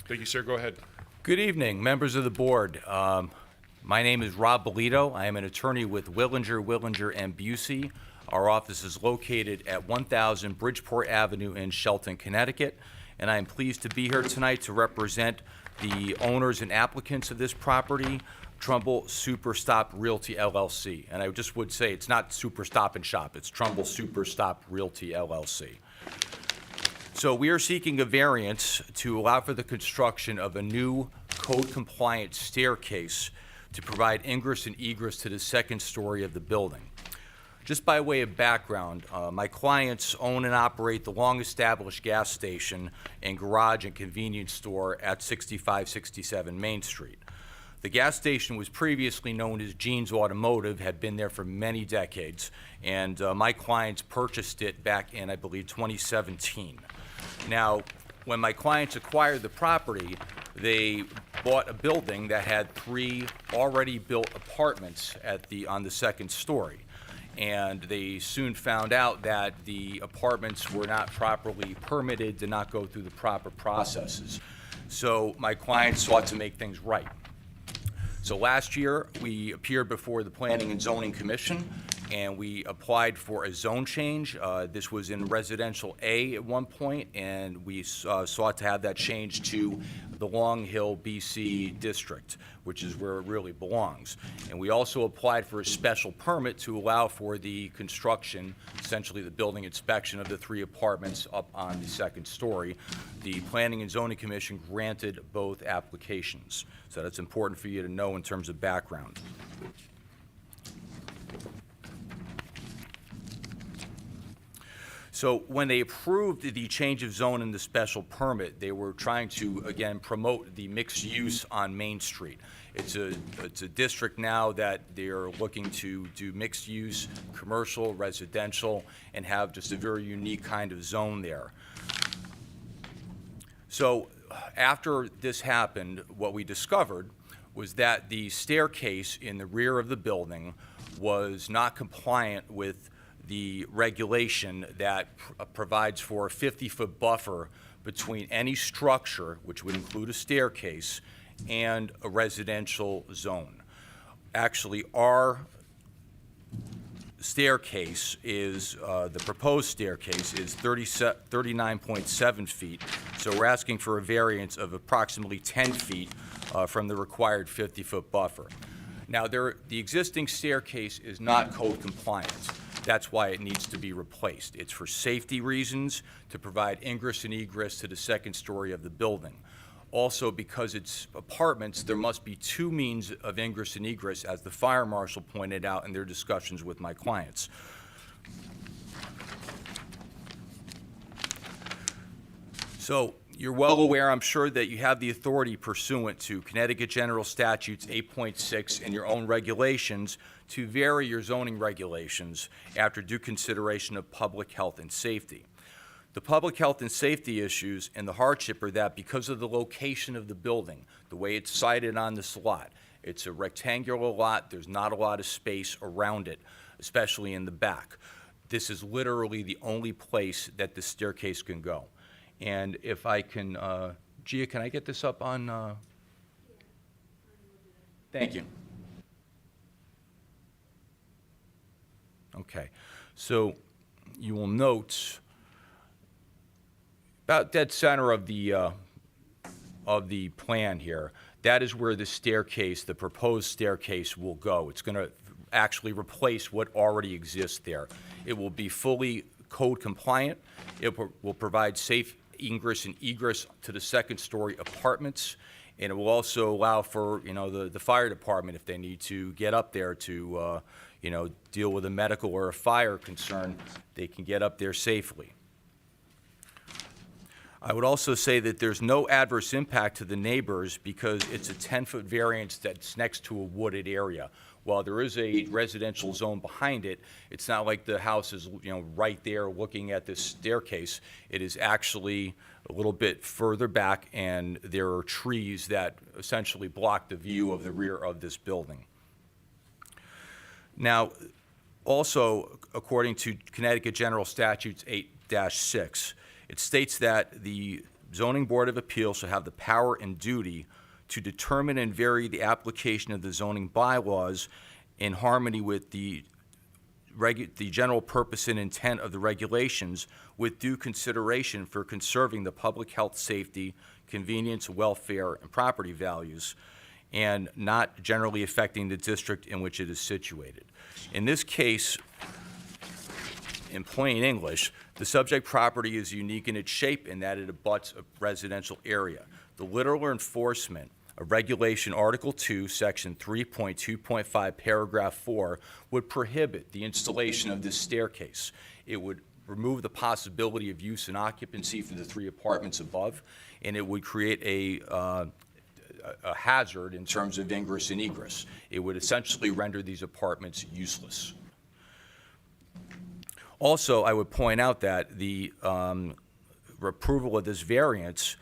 Thank you, sir. Go ahead. Good evening, members of the board. My name is Rob Bolito. I am an attorney with Willinger and Busey. Our office is located at 1000 Bridgeport Avenue in Shelton, Connecticut, and I am pleased to be here tonight to represent the owners and applicants of this property, Trumbull Super Stop Realty LLC. And I just would say it's not Super Stop and Shop, it's Trumbull Super Stop Realty LLC. So we are seeking a variance to allow for the construction of a new code-compliant staircase to provide ingress and egress to the second story of the building. Just by way of background, my clients own and operate the long-established gas station and garage and convenience store at 6567 Main Street. The gas station was previously known as Gene's Automotive, had been there for many decades, and my clients purchased it back in, I believe, 2017. Now, when my clients acquired the property, they bought a building that had 3 already built apartments on the second story. And they soon found out that the apartments were not properly permitted, did not go through the proper processes. So my clients sought to make things right. So last year, we appeared before the Planning and Zoning Commission, and we applied for a zone change. This was in residential A at one point, and we sought to have that changed to the Long Hill BC district, which is where it really belongs. And we also applied for a special permit to allow for the construction, essentially the building inspection of the 3 apartments up on the second story. The Planning and Zoning Commission granted both applications. So that's important for you to know in terms of background. So when they approved the change of zone in the special permit, they were trying to, again, promote the mixed use on Main Street. It's a district now that they're looking to do mixed use, commercial, residential, and have just a very unique kind of zone there. So after this happened, what we discovered was that the staircase in the rear of the building was not compliant with the regulation that provides for a 50-foot buffer between any structure, which would include a staircase, and a residential zone. Actually, our staircase is, the proposed staircase is 39.7 feet, So we're asking for a variance of approximately 10 feet from the required 50-foot buffer. Now, the existing staircase is not code compliant. That's why it needs to be replaced. It's for safety reasons, to provide ingress and egress to the second story of the building. Also, because it's apartments, there must be two means of ingress and egress, as the fire marshal pointed out in their discussions with my clients. So you're well aware, I'm sure, that you have the authority pursuant to Connecticut General Statutes 8.6 and your own regulations to vary your zoning regulations after due consideration of public health and safety. The public health and safety issues and the hardship are that because of the location of the building, the way it's sited on this lot, it's a rectangular lot, there's not a lot of space around it, especially in the back. This is literally the only place that the staircase can go. And if I can, Gia, can I get this up on? Thank you. Okay, so you will note about dead center of the plan here, that is where the staircase, the proposed staircase, will go. It's going to actually replace what already exists there. It will be fully code compliant. It will provide safe ingress and egress to the second story apartments, and it will also allow for, you know, the fire department, if they need to get up there to, you know, deal with a medical or a fire concern, they can get up there safely. I would also say that there's no adverse impact to the neighbors because it's a 10-foot variance that's next to a wooded area. While there is a residential zone behind it, it's not like the house is, you know, right there looking at this staircase. It is actually a little bit further back, and there are trees that essentially block the view of the rear of this building. Now, also, according to Connecticut General Statutes 8-6, it states that the Zoning Board of Appeals shall have the power and duty to determine and vary the application of the zoning bylaws in harmony with the general purpose and intent of the regulations, with due consideration for conserving the public health, safety, convenience, welfare, and property values, and not generally affecting the district in which it is situated. In this case, in plain English, the subject property is unique in its shape in that it abuts a residential area. The literal enforcement of Regulation Article 2, Section 3.2.5, Paragraph 4, would prohibit the installation of this staircase. It would remove the possibility of use and occupancy for the 3 apartments above, and it would create a hazard in terms of ingress and egress. It would essentially render these apartments useless. Also, I would point out that the approval of this variance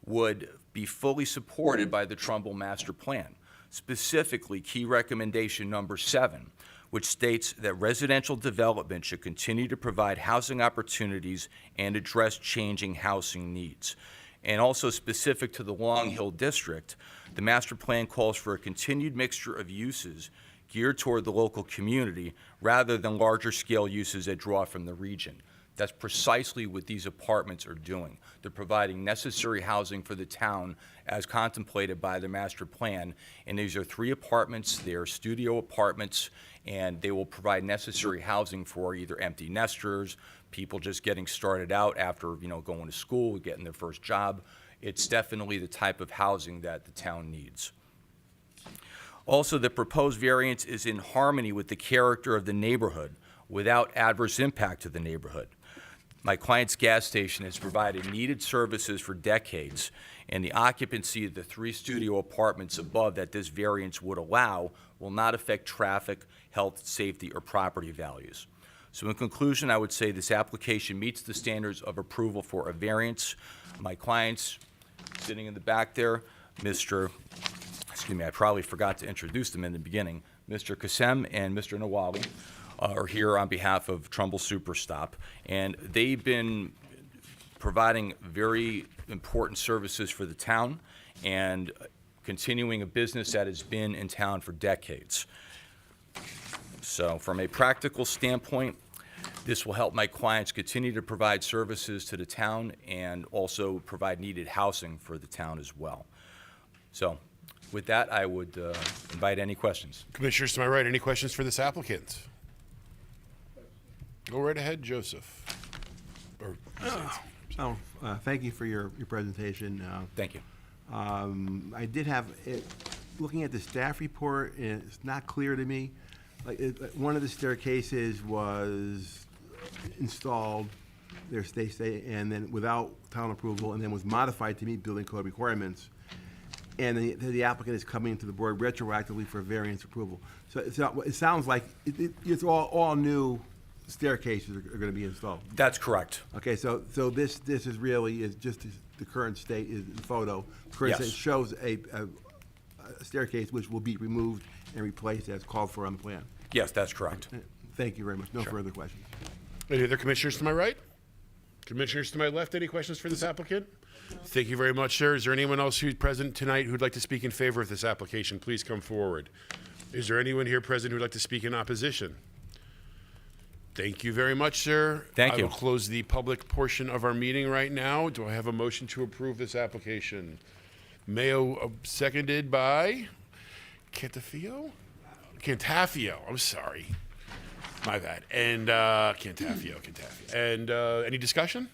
would be fully supported by the Trumbull Master Plan, specifically key recommendation number 7, which states that residential development should continue to provide housing opportunities and address changing housing needs. And also specific to the Long Hill District, the master plan calls for a continued mixture of uses geared toward the local community rather than larger scale uses that draw from the region. That's precisely what these apartments are doing. They're providing necessary housing for the town as contemplated by the master plan. And these are 3 apartments, they're studio apartments, and they will provide necessary housing for either empty nesters, people just getting started out after, you know, going to school, getting their first job. It's definitely the type of housing that the town needs. Also, the proposed variance is in harmony with the character of the neighborhood without adverse impact to the neighborhood. My client's gas station has provided needed services for decades, and the occupancy of the 3 studio apartments above that this variance would allow will not affect traffic, health, safety, or property values. So in conclusion, I would say this application meets the standards of approval for a variance. My clients, sitting in the back there, I probably forgot to introduce them in the beginning, Mr. Kassem and Mr. Nawali, are here on behalf of Trumbull Superstop, and they've been providing very important services for the town and continuing a business that has been in town for decades. So from a practical standpoint, This will help my clients continue to provide services to the town and also provide needed housing for the town as well. So with that, I would invite any questions. Commissioners to my right, any questions for this applicant? Go right ahead, Joseph. Or, So, thank you for your presentation. Thank you. I did have, looking at the staff report, it's not clear to me. Like, one of the staircases was installed, they say, and then without town approval, and then was modified to meet building code requirements. And the applicant is coming to the board retroactively for variance approval. So it sounds like it's all new staircases are gonna be installed. That's correct. Okay, so this is really just the current state is the photo. Current Yes. state shows a staircase which will be removed and replaced as called for on the plan. Yes, that's correct. Thank you very much. No further questions. Any other commissioners to my right? Commissioners to my left, any questions for this applicant? Thank you very much, sir. Is there anyone else who's present tonight who'd like to speak in favor of this application? Please come forward. Is there anyone here present who'd like to speak in opposition? Thank you very much, sir. Thank I you. will close the public portion of our meeting right now. Do I have a motion to approve this application? Mayo, seconded by Cantafio? Cantafio, I'm sorry. My bad. And Cantafio. And any discussion?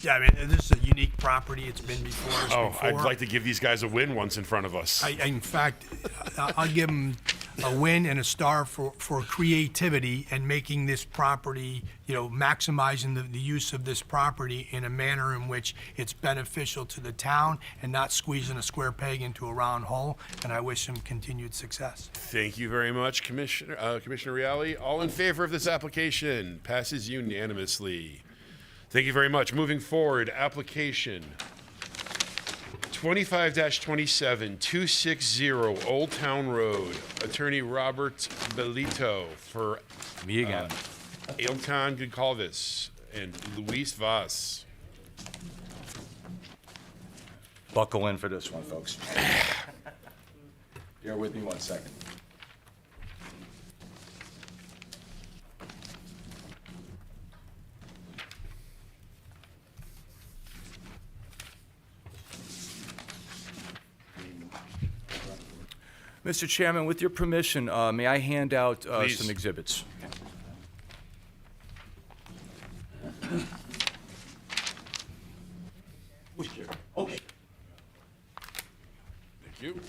Yeah, I mean, this is a unique property. It's been before us Oh, before. I'd like to give these guys a win once in front of us. In fact, I'll give them a win and a star for creativity and making this property, maximizing the use of this property in a manner in which it's beneficial to the town and not squeezing a square peg into a round hole. And I wish them continued success. Thank you very much, Commissioner Reale. All in favor of this application? Passes unanimously. Thank you very much. Moving forward, application 25-27, 260 Old Town Road. Attorney Robert Belito for Me again. Ilkan Goncalves and Luis Vaz. Buckle in for this one, folks. Bear with me 1 second. Mr. Chairman, with your permission, may I hand out Please. some exhibits? Okay. Thank you.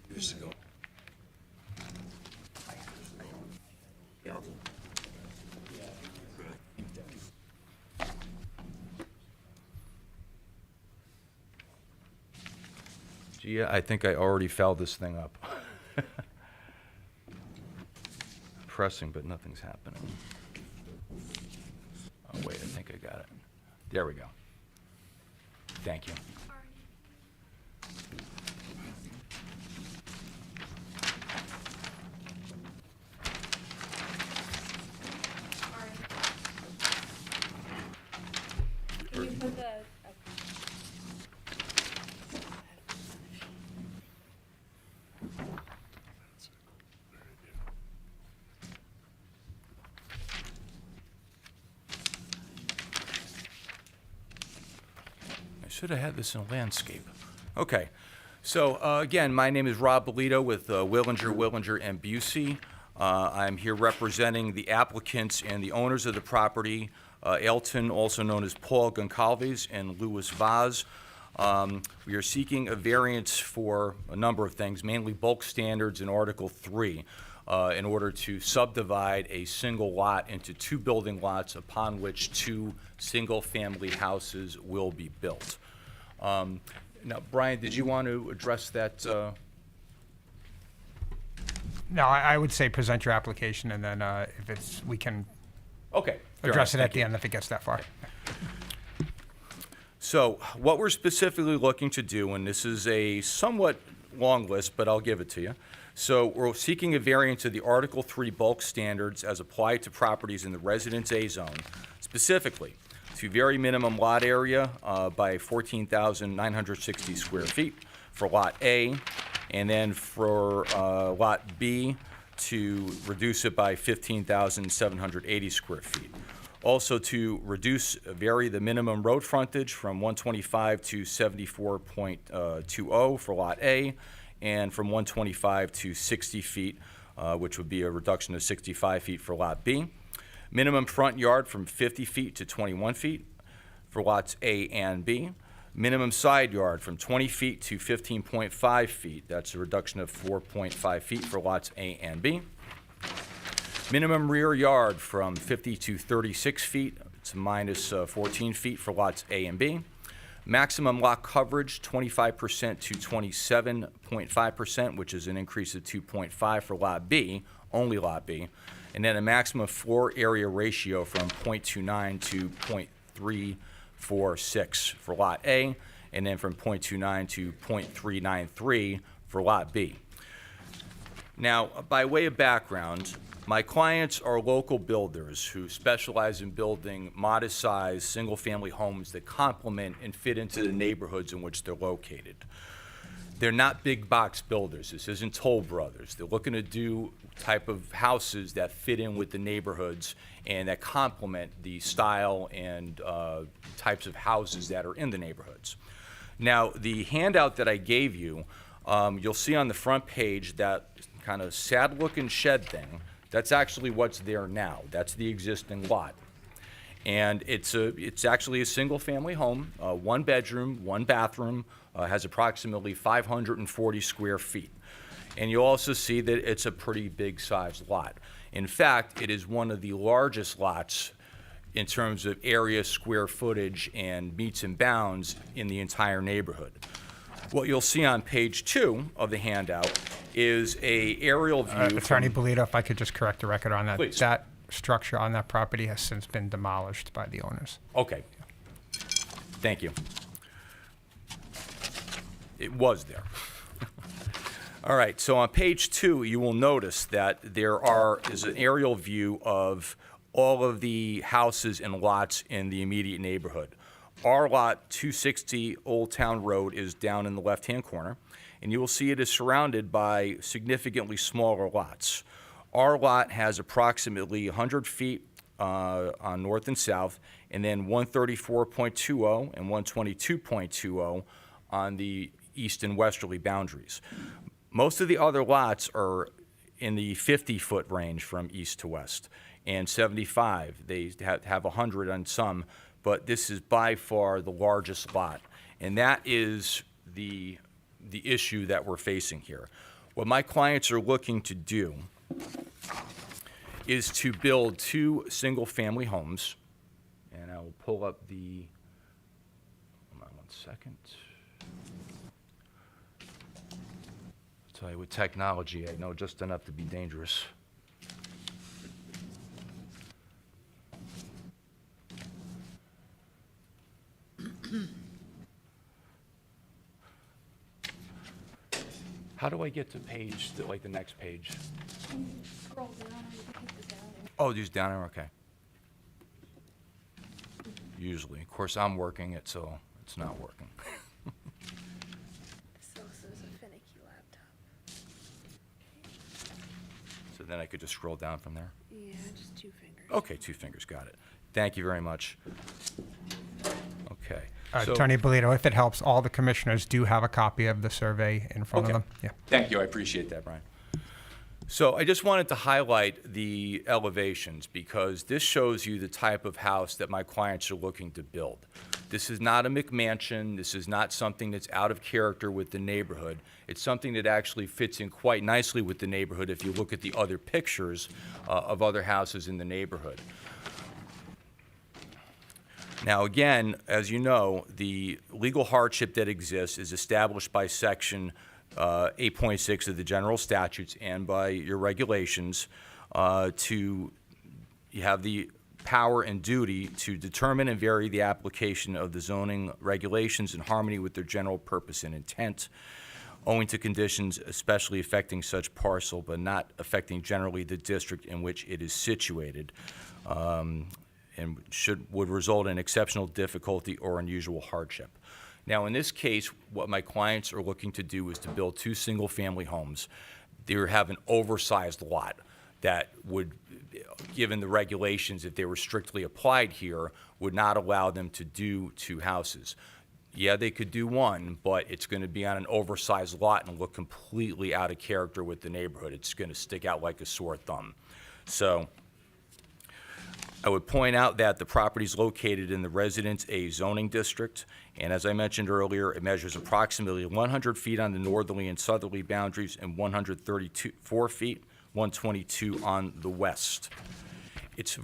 Years ago. Gee, I think I already fouled this thing up. Pressing, but nothing's happening. Oh, wait, I think I got it. There we go. Thank you. Can you put the, I should have had this in a landscape. Okay. So, again, my name is Rob Belito with Willinger and Busey. I'm here representing the applicants and the owners of the property, Elton, also known as Paul Goncalves, and Louis Vaz. We are seeking a variance for a number of things, mainly bulk standards in Article 3, in order to subdivide a single lot into 2 building lots upon which 2 single-family houses will be built. Now, Brian, did you want to address that? No, I would say present your application, and then we can Okay. fair address it enough. at the end if it gets that far. So what we're specifically looking to do, and this is a somewhat long list, but I'll give it to you. So we're seeking a variance of the Article 3 bulk standards as applied to properties in the Residence A zone. Specifically, to vary minimum lot area by 14,960 square feet for Lot A, and then for Lot B to reduce it by 15,780 square feet. Also to vary the minimum road frontage from 125 to 74.20 for Lot A, and from 125 to 60 feet, which would be a reduction of 65 feet for Lot B. Minimum front yard from 50 feet to 21 feet for Lots A and B. Minimum side yard from 20 feet to 15.5 feet. That's a reduction of 4.5 feet for Lots A and B. Minimum rear yard from 50 to 36 feet. It's minus 14 feet for Lots A and B. Maximum lot coverage, 25% to 27.5%, which is an increase of 2.5 for Lot B, only Lot B. And then a maximum floor area ratio from 0.29 to 0.346 for Lot A, and then from 0.29 to 0.393 for Lot B. Now, by way of background, my clients are local builders who specialize in building modest-sized, single-family homes that complement and fit into the neighborhoods in which they're located. They're not big box builders. This isn't Toll Brothers. They're looking to do type of houses that fit in with the neighborhoods and that complement the style and types of houses that are in the neighborhoods. Now, the handout that I gave you, you'll see on the front page that kind of sad-looking shed thing. That's actually what's there now. That's the existing lot. And it's actually a single-family home, one bedroom, one bathroom, has approximately 540 square feet. And you'll also see that it's a pretty big-sized lot. In fact, it is one of the largest lots in terms of area, square footage, and meets and bounds in the entire neighborhood. What you'll see on page 2 of the handout is a aerial view. Attorney Bolito, if I could just correct the record on that. Please. That structure on that property has since been demolished by the owners. Okay. Thank you. It was there. All right, so on page 2, you will notice that there is an aerial view of all of the houses and lots in the immediate neighborhood. Our lot, 260 Old Town Road, is down in the left-hand corner, and you will see it is surrounded by significantly smaller lots. Our lot has approximately 100 feet on north and south, and then 134.20 and 122.20 on the east and westerly boundaries. Most of the other lots are in the 50-foot range from east to west, and 75. They have 100 on some, but this is by far the largest lot, and that is the issue that we're facing here. What my clients are looking to do is to build 2 single-family homes, and I will pull up the, hold on one second. I'll tell you, with technology, I know just enough to be dangerous. How do I get to page, like the next page? Scroll down or you can hit the down arrow. Oh, just down there, okay. Usually. Of course, I'm working it, so it's not working. So this is a finicky laptop. So then I could just scroll down from there? Yeah, just 2 fingers. Okay, 2 fingers, got it. Thank you very much. Okay. so- Attorney Bolito, if it helps, all the commissioners do have a copy of the survey in front Okay. of them. Yeah. Thank you, I appreciate that, Brian. So I just wanted to highlight the elevations because this shows you the type of house that my clients are looking to build. This is not a McMansion. This is not something that's out of character with the neighborhood. It's something that actually fits in quite nicely with the neighborhood if you look at the other pictures of other houses in the neighborhood. Now, again, as you know, the legal hardship that exists is established by Section 8.6 of the general statutes and by your regulations you have the power and duty to determine and vary the application of the zoning regulations in harmony with their general purpose and intent, owing to conditions especially affecting such parcel but not affecting generally the district in which it is situated. and would result in exceptional difficulty or unusual hardship. Now, in this case, what my clients are looking to do is to build 2 single-family homes. They have an oversized lot that would, given the regulations, if they were strictly applied here, would not allow them to do 2 houses. Yeah, they could do 1, but it's going to be on an oversized lot and look completely out of character with the neighborhood. It's going to stick out like a sore thumb. So I would point out that the property is located in the Residence A zoning district, and as I mentioned earlier, it measures approximately 100 feet on the northerly and southerly boundaries and 134 feet, 122 on the west. It's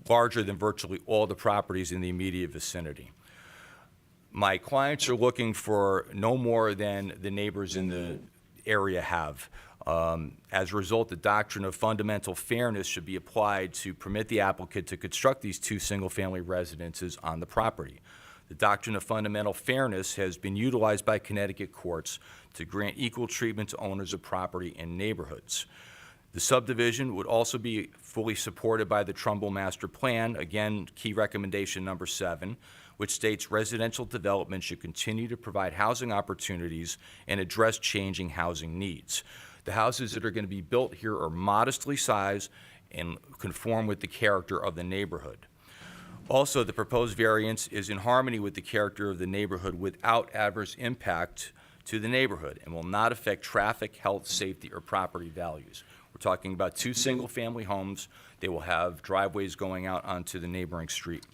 larger than virtually all the properties in the immediate vicinity. My clients are looking for no more than the neighbors in the area have. As a result, the doctrine of fundamental fairness should be applied to permit the applicant to construct these 2 single-family residences on the property. The doctrine of fundamental fairness has been utilized by Connecticut courts to grant equal treatment to owners of property in neighborhoods. The subdivision would also be fully supported by the Trumbull Master Plan, again, key recommendation number 7, which states residential development should continue to provide housing opportunities and address changing housing needs. The houses that are going to be built here are modestly sized and conform with the character of the neighborhood. Also, the proposed variance is in harmony with the character of the neighborhood without adverse impact to the neighborhood and will not affect traffic, health, safety, or property values. We're talking about 2 single-family homes. They will have driveways going out onto the neighboring street.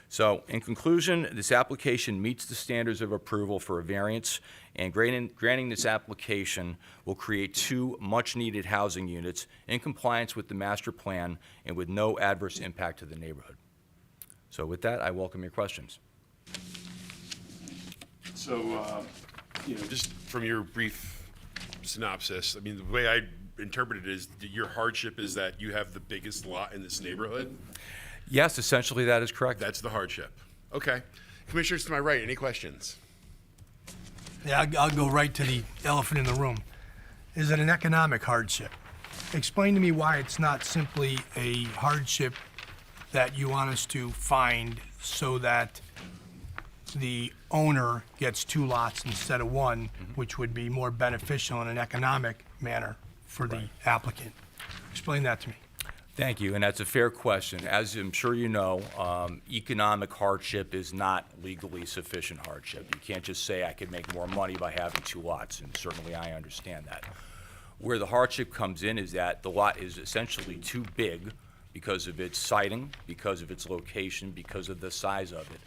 So, in conclusion, this application meets the standards of approval for a variance, and granting this application will create 2 much-needed housing units in compliance with the master plan and with no adverse impact to the neighborhood. So with that, I welcome your questions. So, just from your brief synopsis, I mean, the way I interpret it is that your hardship is that you have the biggest lot in this neighborhood? Yes, essentially that is correct. That's the hardship. Okay. Commissioners to my right, any questions? Yeah, I'll go right to the elephant in the room. Is it an economic hardship? Explain to me why it's not simply a hardship that you want us to find so that the owner gets 2 lots instead of 1, which would be more beneficial in an economic manner for the applicant. Explain that to me. Thank you, and that's a fair question. As I'm sure you know, economic hardship is not legally sufficient hardship. You can't just say I could make more money by having 2 lots, and certainly I understand that. Where the hardship comes in is that the lot is essentially too big because of its siting, because of its location, because of the size of it.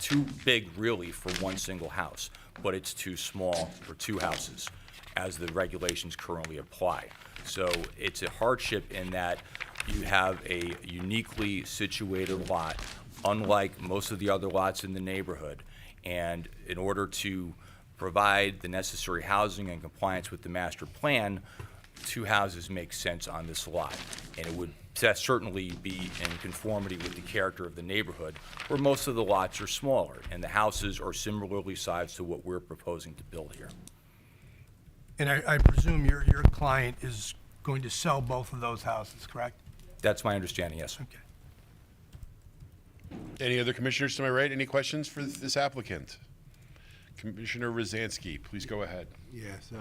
Too big really for 1 single house, but it's too small for 2 houses, as the regulations currently apply. So it's a hardship in that you have a uniquely situated lot, unlike most of the other lots in the neighborhood. And in order to provide the necessary housing and compliance with the master plan, 2 houses make sense on this lot. And it would certainly be in conformity with the character of the neighborhood, where most of the lots are smaller, and the houses are similarly sized to what we're proposing to build here. And I presume your client is going to sell both of those houses, correct? That's my understanding, yes. Okay. Any other commissioners to my right? Any questions for this applicant? Commissioner Rosansky, please go ahead. Yes,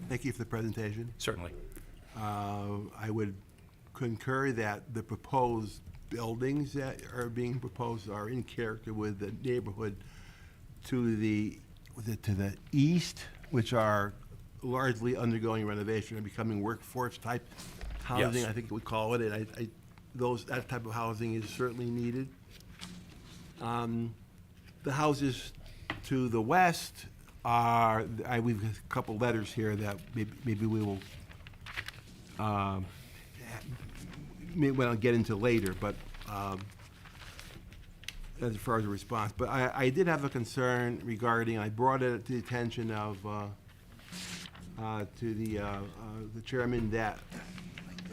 thank you for the presentation. Certainly. I would concur that the proposed buildings that are being proposed are in character with the neighborhood to the east, which are largely undergoing renovation and becoming workforce-type housing, Yes. I think we call it. And that type of housing is certainly needed. The houses to the west are, we've got a couple letters here that maybe we will get into later, but as far as a response. But I did have a concern regarding, I brought it to the attention of to the chairman, that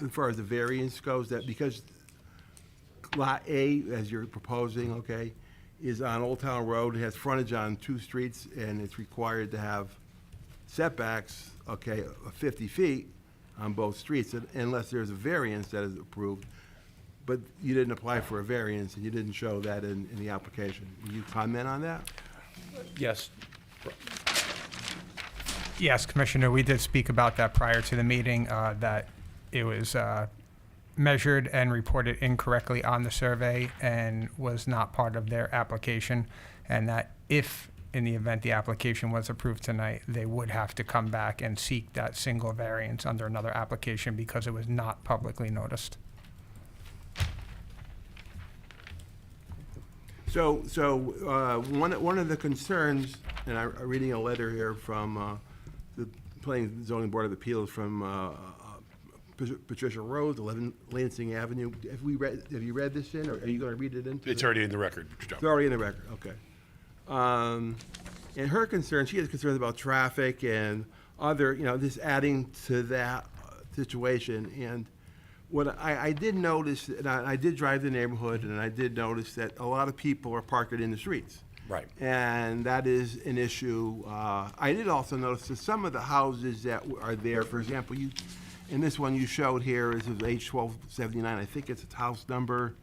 as far as the variance goes, that because Lot A, as you're proposing, okay, is on Old Town Road, it has frontage on 2 streets, and it's required to have setbacks, okay, of 50 feet on both streets, unless there's a variance that is approved. but you didn't apply for a variance, and you didn't show that in the application. Will you comment on that? Yes. Yes, Commissioner, we did speak about that prior to the meeting, that it was measured and reported incorrectly on the survey and was not part of their application, and that if, in the event the application was approved tonight, they would have to come back and seek that single variance under another application because it was not publicly noticed. So one of the concerns, and I'm reading a letter here from the Planning and Zoning Board of Appeals from Patricia Rose, 11 Lansing Avenue. Have you read this in, or are you going to read it in? It's already in the record, Mr. Jones. It's already in the record, okay. And her concern, she has concerns about traffic and other, just adding to that situation. And what I did notice, and I did drive the neighborhood, and I did notice that a lot of people are parking in the streets. Right. And that is an issue. I did also notice that some of the houses that are there, for example, in this one you showed here is H1279. I think it's house number,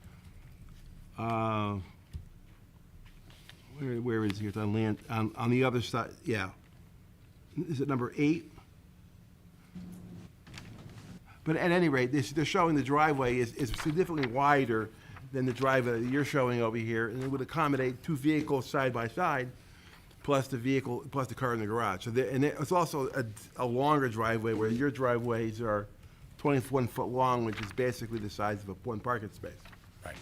where is it? It's on land, on the other side, yeah. Is it number 8? But at any rate, they're showing the driveway is significantly wider than the driveway that you're showing over here, and it would accommodate 2 vehicles side by side, plus the car in the garage. So it's also a longer driveway, where your driveways are 21 foot long, which is basically the size of one parking space. Right.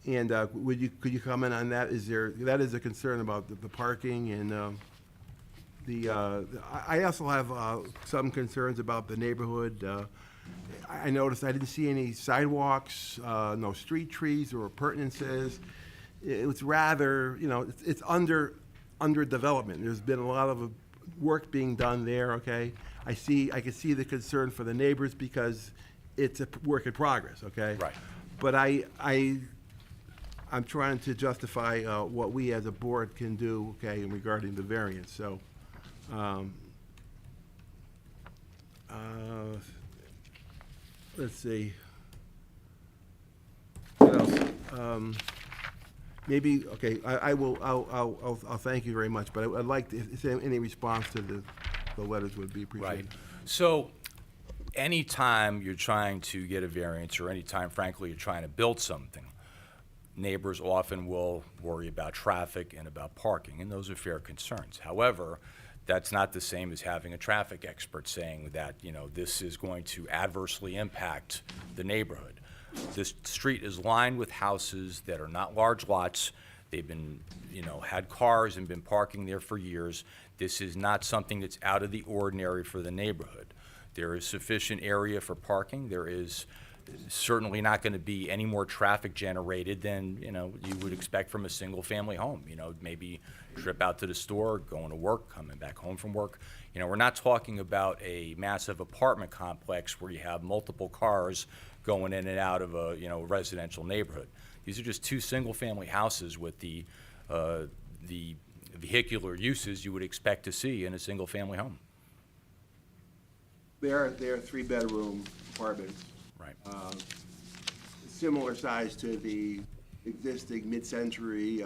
And could you comment on that? That is a concern about the parking, and I also have some concerns about the neighborhood. I noticed I didn't see any sidewalks, no street trees or appurtenances. It was rather, it's under development. There's been a lot of work being done there, okay? I can see the concern for the neighbors because it's a work in progress, okay? Right. But I'm trying to justify what we as a board can do, okay, regarding the variance. So, let's see. What else? Maybe, okay, I'll thank you very much, but I'd like to, if any response to the letters would be appreciated. Right. So anytime you're trying to get a variance, or anytime, frankly, you're trying to build something, neighbors often will worry about traffic and about parking, and those are fair concerns. However, that's not the same as having a traffic expert saying that, this is going to adversely impact the neighborhood. This street is lined with houses that are not large lots. They've been, had cars and been parking there for years. This is not something that's out of the ordinary for the neighborhood. There is sufficient area for parking. There is certainly not going to be any more traffic generated than, you would expect from a single-family home. Maybe trip out to the store, going to work, coming back home from work. We're not talking about a massive apartment complex where you have multiple cars going in and out of a, residential neighborhood. These are just 2 single-family houses with the vehicular uses you would expect to see in a single-family home. They are 3-bedroom apartments. Right. Similar size to the existing mid-century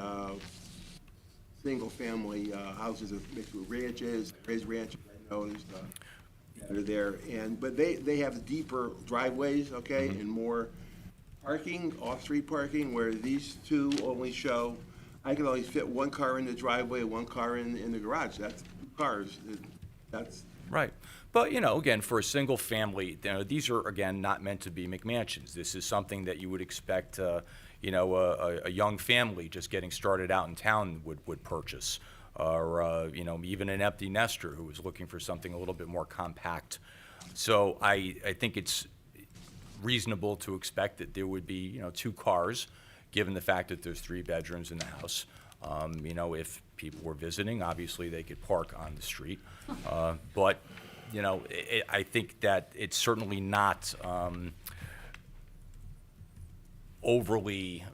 single-family houses mixed with ranches, raised ranches, I noticed, that are there. But they have deeper driveways, okay, and more parking, off-street parking, where these 2 only show, I can only fit 1 car in the driveway, 1 car in the garage. That's 2 cars. That's right. But, again, for a single family, these are, again, not meant to be McMansions. This is something that you would expect, a young family just getting started out in town would purchase. Or, even an empty nester who is looking for something a little bit more compact. So I think it's reasonable to expect that there would be, 2 cars, given the fact that there's 3 bedrooms in the house. If people were visiting, obviously they could park on the street. But I think that it's certainly not overly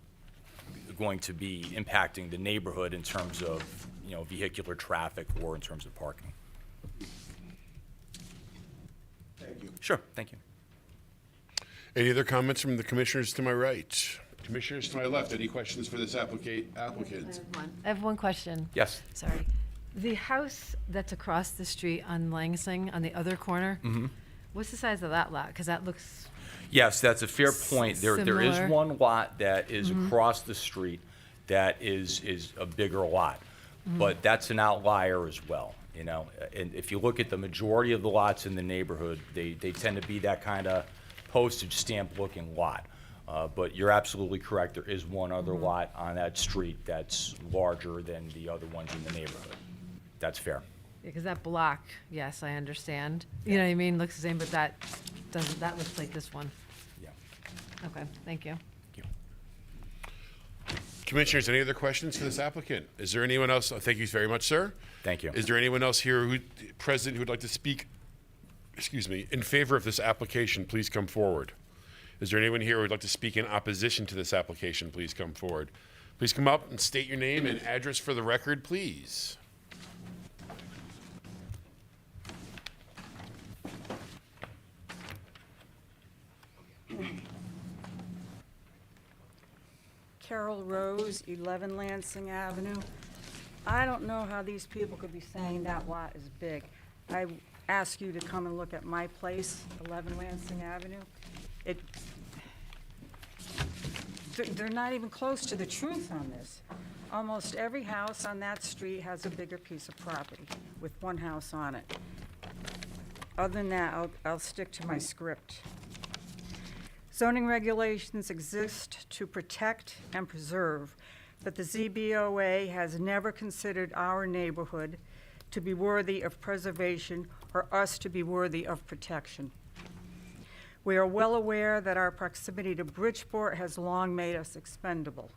going to be impacting the neighborhood in terms of, vehicular traffic or in terms of parking. Thank you. Sure, thank you. Any other comments from the commissioners to my right? Commissioners to my left, any questions for this applicant? I have one question. Yes. Sorry. The house that's across the street on Lansing, on the other corner, what's the size of that lot? Because that looks, Yes, that's a fair point. There is Similar. one lot that is across the street that is a bigger lot, but that's an outlier as well, you know? And if you look at the majority of the lots in the neighborhood, they tend to be that kind of postage stamp looking lot. But you're absolutely correct, there is one other lot on that street that's larger than the other ones in the neighborhood. That's fair. because that block, yes, I understand. You know what I mean? Looks the same, but that doesn't, that looks like this one. Yeah. Okay, thank you. Commissioners, any other questions for this applicant? Is there anyone else? Thank you very much, sir. Thank you. Is there anyone else here present who would like to speak, in favor of this application? Please come forward. Is there anyone here who would like to speak in opposition to this application? Please come forward. Please come up and state your name and address for the record, please. Carol Rose, 11 Lansing Avenue. I don't know how these people could be saying that lot is big. I ask you to come and look at my place, 11 Lansing Avenue. They're not even close to the truth on this. Almost every house on that street has a bigger piece of property with one house on it. Other than that, I'll stick to my script. Zoning regulations exist to protect and preserve, but the ZBOA has never considered our neighborhood to be worthy of preservation or us to be worthy of protection. We are well aware that our proximity to Bridgeport has long made us expendable.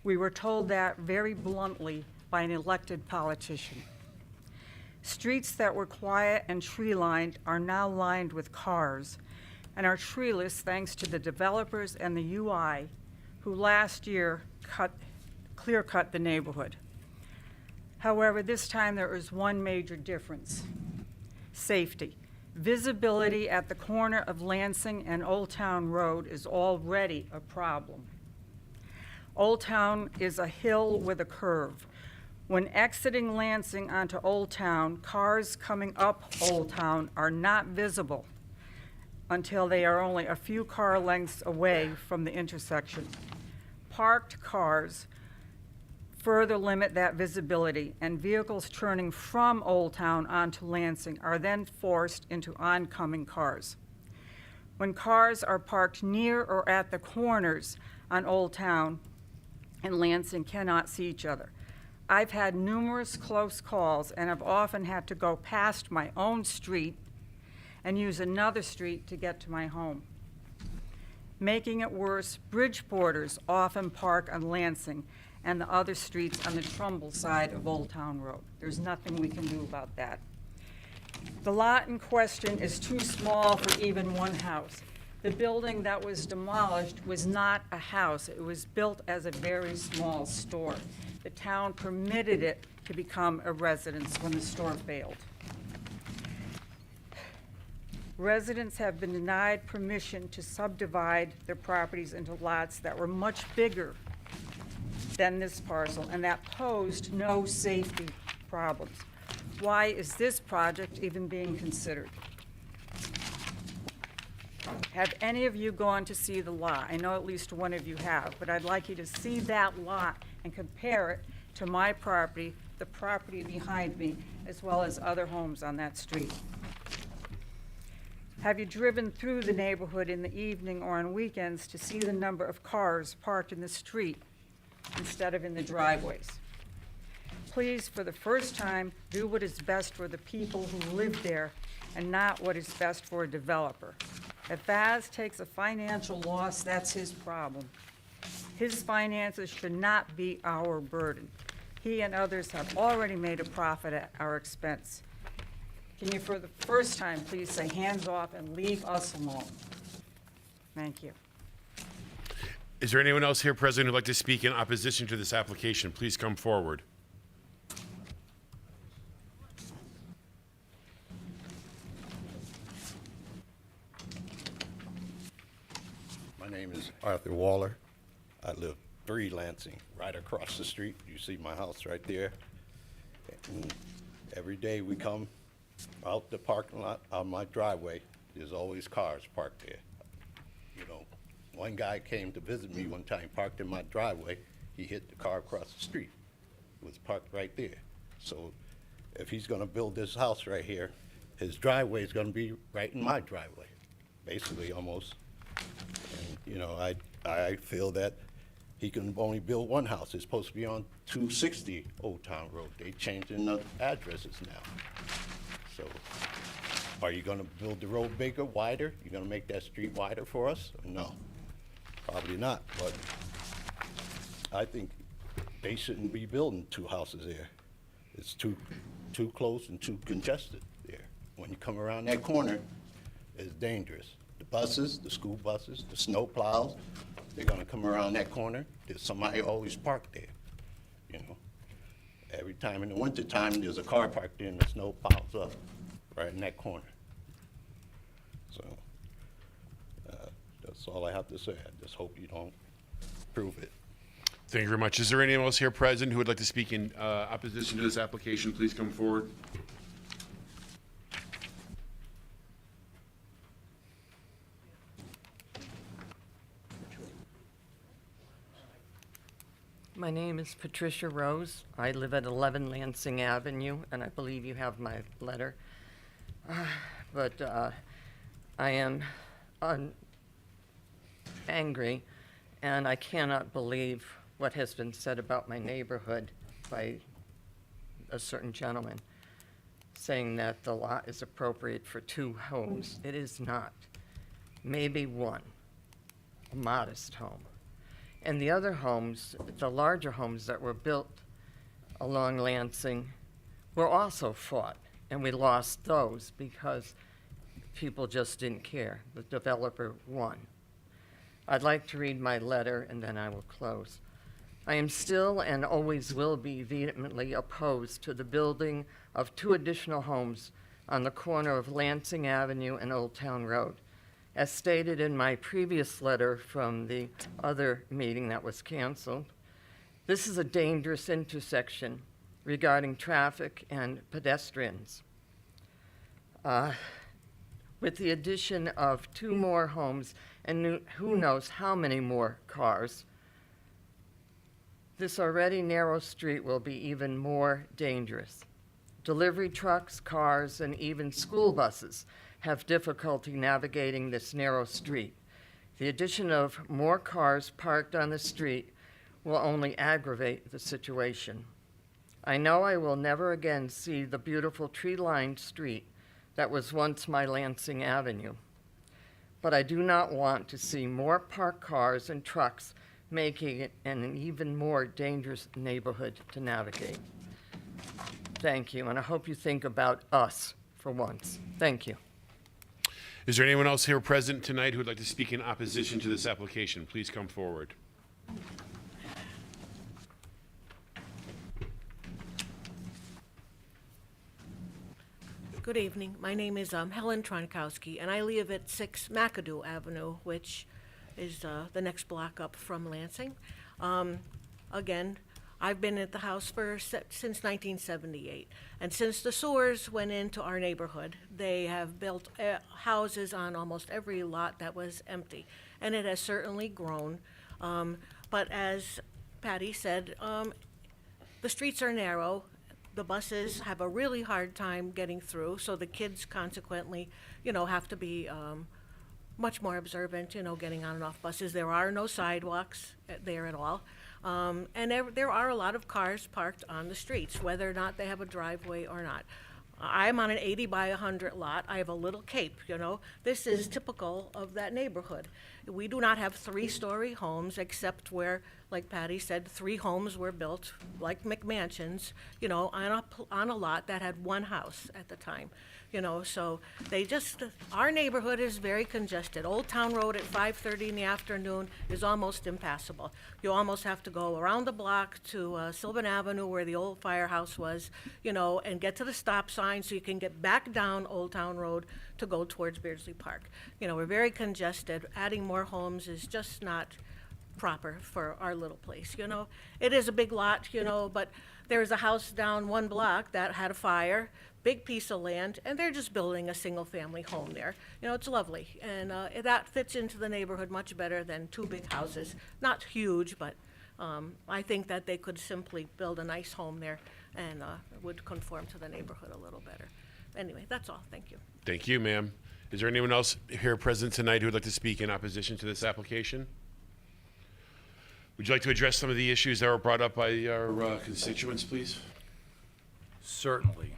We were told that very bluntly by an elected politician. Streets that were quiet and tree-lined are now lined with cars, and are treeless thanks to the developers and the UI who last year clear-cut the neighborhood. However, this time there is one major difference: safety. Visibility at the corner of Lansing and Old Town Road is already a problem. Old Town is a hill with a curve. When exiting Lansing onto Old Town, cars coming up Old Town are not visible until they are only a few car lengths away from the intersection. Parked cars further limit that visibility, and vehicles turning from Old Town onto Lansing are then forced into oncoming cars. When cars are parked near or at the corners on Old Town and Lansing cannot see each other. I've had numerous close calls and have often had to go past my own street and use another street to get to my home. Making it worse, Bridgeporters often park on Lansing and the other streets on the Trumbull side of Old Town Road. There's nothing we can do about that. The lot in question is too small for even one house. The building that was demolished was not a house. It was built as a very small store. The town permitted it to become a residence when the store failed. Residents have been denied permission to subdivide their properties into lots that were much bigger than this parcel and that posed no safety problems. Why is this project even being considered? Have any of you gone to see the lot? I know at least one of you have, but I'd like you to see that lot and compare it to my property, the property behind me, as well as other homes on that street. Have you driven through the neighborhood in the evening or on weekends to see the number of cars parked in the street instead of in the driveways? Please, for the first time, do what is best for the people who live there and not what is best for a developer. If Baz takes a financial loss, that's his problem. His finances should not be our burden. He and others have already made a profit at our expense. Can you, for the first time, please say hands off and leave us alone? Thank you. Is there anyone else here present who'd like to speak in opposition to this application? Please come forward. name is Arthur Waller. I live 3 Lansing, right across the street. You see my house right there. And every day we come out the parking lot, on my driveway, there's always cars parked there. You know, one guy came to visit me one time, parked in my driveway. He hit the car across the street. It was parked right there. So if he's gonna build this house right here, his driveway is gonna be right in my driveway, basically, almost. And, you know, I feel that he can only build one house. It's supposed to be on 260 Old Town Road. They changing the addresses now. So are you gonna build the road bigger, wider? You gonna make that street wider for us? No, probably not, but I think they shouldn't be building 2 houses there. It's too close and too congested there. When you come around that corner, it's dangerous. The buses, the school buses, the snow plows, they're gonna come around that corner. There's somebody always parked there, you know. Every time in the wintertime, there's a car parked there and the snow piles up right in that corner. So, that's all I have to say. I just hope you don't prove it. Thank you very much. Is there anyone else here present who would like to speak in opposition to this application? Please come forward. My name is Patricia Rose. I live at 11 Lansing Avenue, and I believe you have my letter. But I am angry, and I cannot believe what has been said about my neighborhood by a certain gentleman, saying that the lot is appropriate for 2 homes. It is not. Maybe 1, a modest home. And the other homes, the larger homes that were built along Lansing, were also fought, and we lost those because people just didn't care. The developer won. I'd like to read my letter, and then I will close. I am still and always will be vehemently opposed to the building of 2 additional homes on the corner of Lansing Avenue and Old Town Road. As stated in my previous letter from the other meeting that was canceled, this is a dangerous intersection regarding traffic and pedestrians. With the addition of 2 more homes and who knows how many more cars, this already narrow street will be even more dangerous. Delivery trucks, cars, and even school buses have difficulty navigating this narrow street. The addition of more cars parked on the street will only aggravate the situation. I know I will never again see the beautiful tree-lined street that was once my Lansing Avenue, but I do not want to see more parked cars and trucks making it an even more dangerous neighborhood to navigate. Thank you, and I hope you think about us for once. Thank you. Is there anyone else here present tonight who would like to speak in opposition to this application? Please come forward. Good evening. My name is Helen Tronkowski, and I live at 6 McAdoo Avenue, which is the next block up from Lansing. Again, I've been at the house since 1978, and since the sewers went into our neighborhood, they have built houses on almost every lot that was empty, and it has certainly grown. But as Patty said, the streets are narrow. The buses have a really hard time getting through, so the kids consequently, have to be much more observant, getting on and off buses. There are no sidewalks there at all. And there are a lot of cars parked on the streets, whether or not they have a driveway or not. I'm on an 80 by 100 lot. I have a little cape, This is typical of that neighborhood. We do not have 3-story homes except where like Patty said, 3 homes were built like McMansions, you know, on a lot that had 1 house at the time. You know, so our neighborhood is very congested. Old Town Road at 5:30 in the afternoon is almost impassable. You almost have to go around the block to Sylvan Avenue where the old firehouse was, you know, and get to the stop sign so you can get back down Old Town Road to go towards Beardsley Park. You know, we're very congested. Adding more homes is just not proper for our little place, you know. It is a big lot, you know, but there's a house down 1 block that had a fire, big piece of land, and they're just building a single-family home there. You know, it's lovely, and that fits into the neighborhood much better than 2 big houses. Not huge, but I think that they could simply build a nice home there and it would conform to the neighborhood a little better. Anyway, that's all. Thank you. Thank you, ma'am. Is there anyone else here present tonight who would like to speak in opposition to this application? Would you like to address some of the issues that were brought up by our constituents, please? Certainly.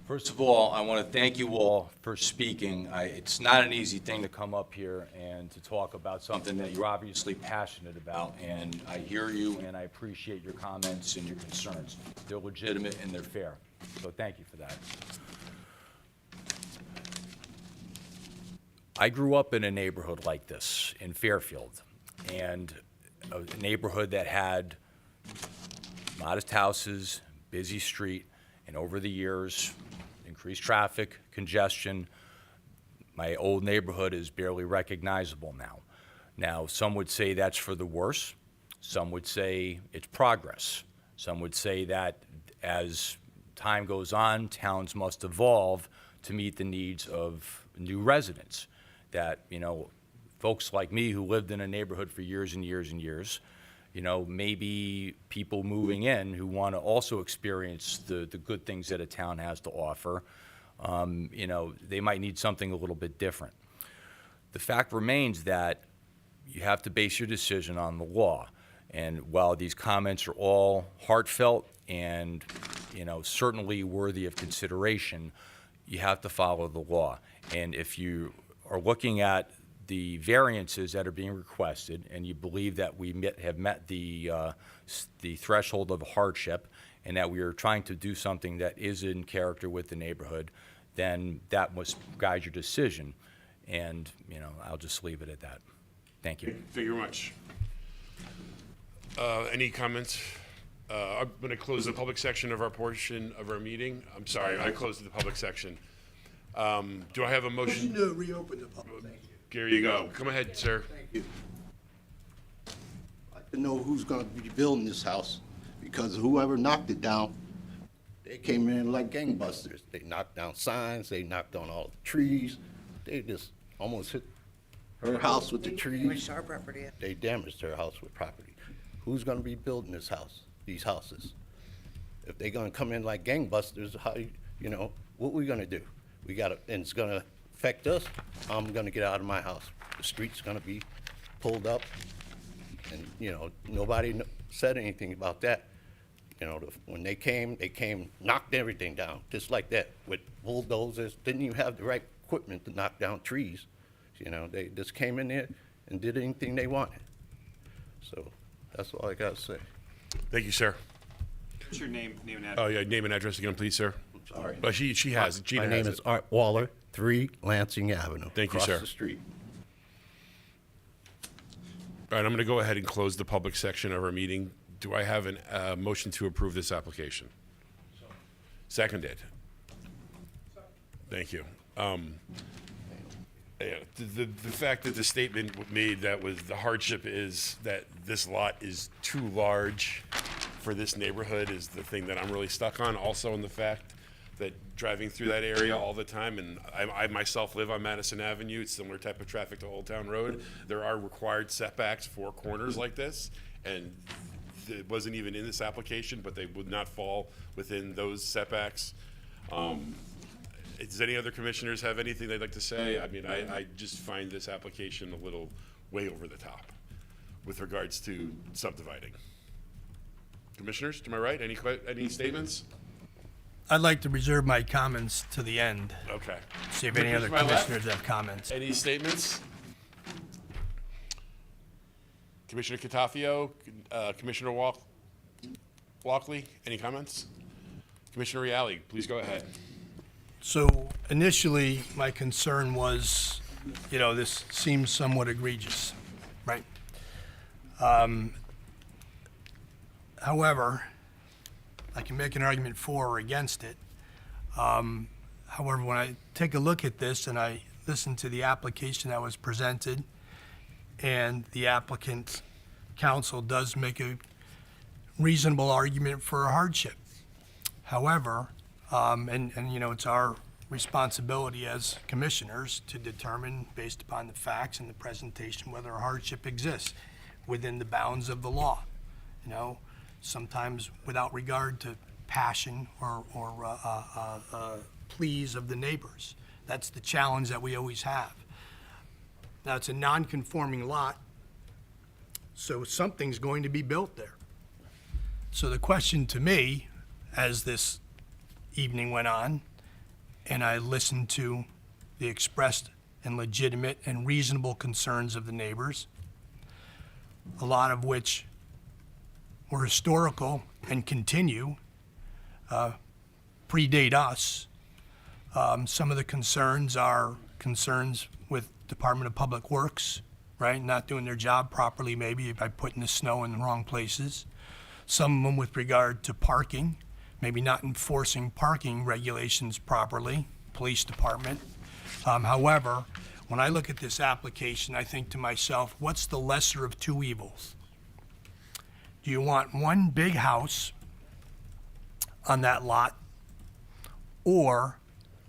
First of all, I want to thank you all for speaking. It's not an easy thing to come up here and to talk about something that you're obviously passionate about, and I hear you and I appreciate your comments and your concerns. They're legitimate and they're fair, so thank you for that. I grew up in a neighborhood like this in Fairfield, and a neighborhood that had modest houses, busy street, and over the years, increased traffic, congestion. My old neighborhood is barely recognizable now. Now, some would say that's for the worse. Some would say it's progress. Some would say that as time goes on, towns must evolve to meet the needs of new residents. That, you know, folks like me who lived in a neighborhood for years and years and years, you know, maybe people moving in who want to also experience the good things that a town has to offer, you know, they might need something a little bit different. The fact remains that you have to base your decision on the law. And while these comments are all heartfelt and, you know, certainly worthy of consideration, you have to follow the law. And if you are looking at the variances that are being requested, and you believe that we have met the threshold of hardship, and that we are trying to do something that is in character with the neighborhood, then that must guide your decision. And, you know, I'll just leave it at that. Thank you. Thank you very much. Any comments? I'm going to close the public section of our portion of our meeting. I'm sorry, I closed the public section. Do I have a motion? Motion to reopen the public. Thank you. There you go. Come ahead, sir. Thank you. I'd like to know who's gonna be building this house, because whoever knocked it down, they came in like gangbusters. They knocked down signs, they knocked down all the trees. They just almost hit her house with the trees. Damaged our property. They damaged her house with property. Who's gonna be building this house, these houses? If they gonna come in like gangbusters, how, you know, what we gonna do? We gotta, and it's gonna affect us. I'm gonna get out of my house. The street's gonna be pulled up, and, you know, nobody said anything about that. You know, when they came, knocked everything down, just like that, with bulldozers. Didn't even have the right equipment to knock down trees. You know, they just came in there and did anything they wanted. So that's all I gotta say. Thank you, sir. What's your name and address? Oh, yeah, name and address again, please, sir. Sorry. But she has it. Gina My name has is it. Art Waller, 3 Lansing Avenue. Thank you, sir. Across the street. All right, I'm going to go ahead and close the public section of our meeting. Do I have a motion to approve this application? Seconded. Thank you. Yeah, the fact that the statement made that was the hardship is that this lot is too large for this neighborhood is the thing that I'm really stuck on. Also in the fact that driving through that area all the time, and I myself live on Madison Avenue, it's similar type of traffic to Old Town Road. There are required setbacks for corners like this, and it wasn't even in this application, but they would not fall within those setbacks. Does any other commissioners have anything they'd like to say? I mean, I just find this application a little way over the top with regards to subdividing. Commissioners, to my right, any statements? I'd like to reserve my comments to the end. Okay. See if any other To my left? commissioners have comments. Any statements? Commissioner Catafio, Commissioner Walkley, any comments? Commissioner Reale, please go ahead. So initially, my concern was, this seems somewhat egregious, right? However, I can make an argument for or against it. However, when I take a look at this and I listen to the application that was presented, and the applicant's counsel does make a reasonable argument for a hardship. However, it's our responsibility as commissioners to determine, based upon the facts and the presentation, whether a hardship exists within the bounds of the law. Sometimes without regard to passion or pleas of the neighbors. That's the challenge that we always have. Now, it's a non-conforming lot, so something's going to be built there. So the question to me, as this evening went on, and I listened to the expressed and legitimate and reasonable concerns of the neighbors, a lot of which were historical and continue, predate us. Some of the concerns are concerns with Department of Public Works, right? Not doing their job properly, maybe by putting the snow in the wrong places. Some of them with regard to parking, maybe not enforcing parking regulations properly, police department. However, when I look at this application, I think to myself, what's the lesser of two evils? Do you want one big house on that lot, or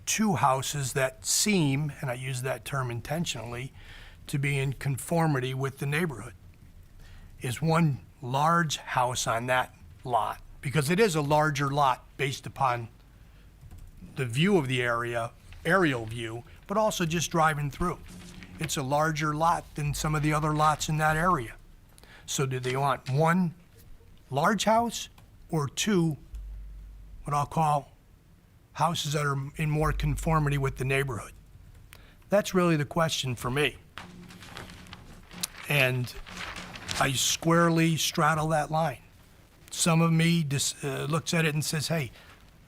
two houses that seem, and I use that term intentionally, to be in conformity with the neighborhood? Is one large house on that lot, because it is a larger lot based upon the view of the area, aerial view, but also just driving through. It's a larger lot than some of the other lots in that area. So do they want one large house or two, what I'll call houses that are in more conformity with the neighborhood? That's really the question for me. And I squarely straddle that line. Some of me looks at it and says, hey,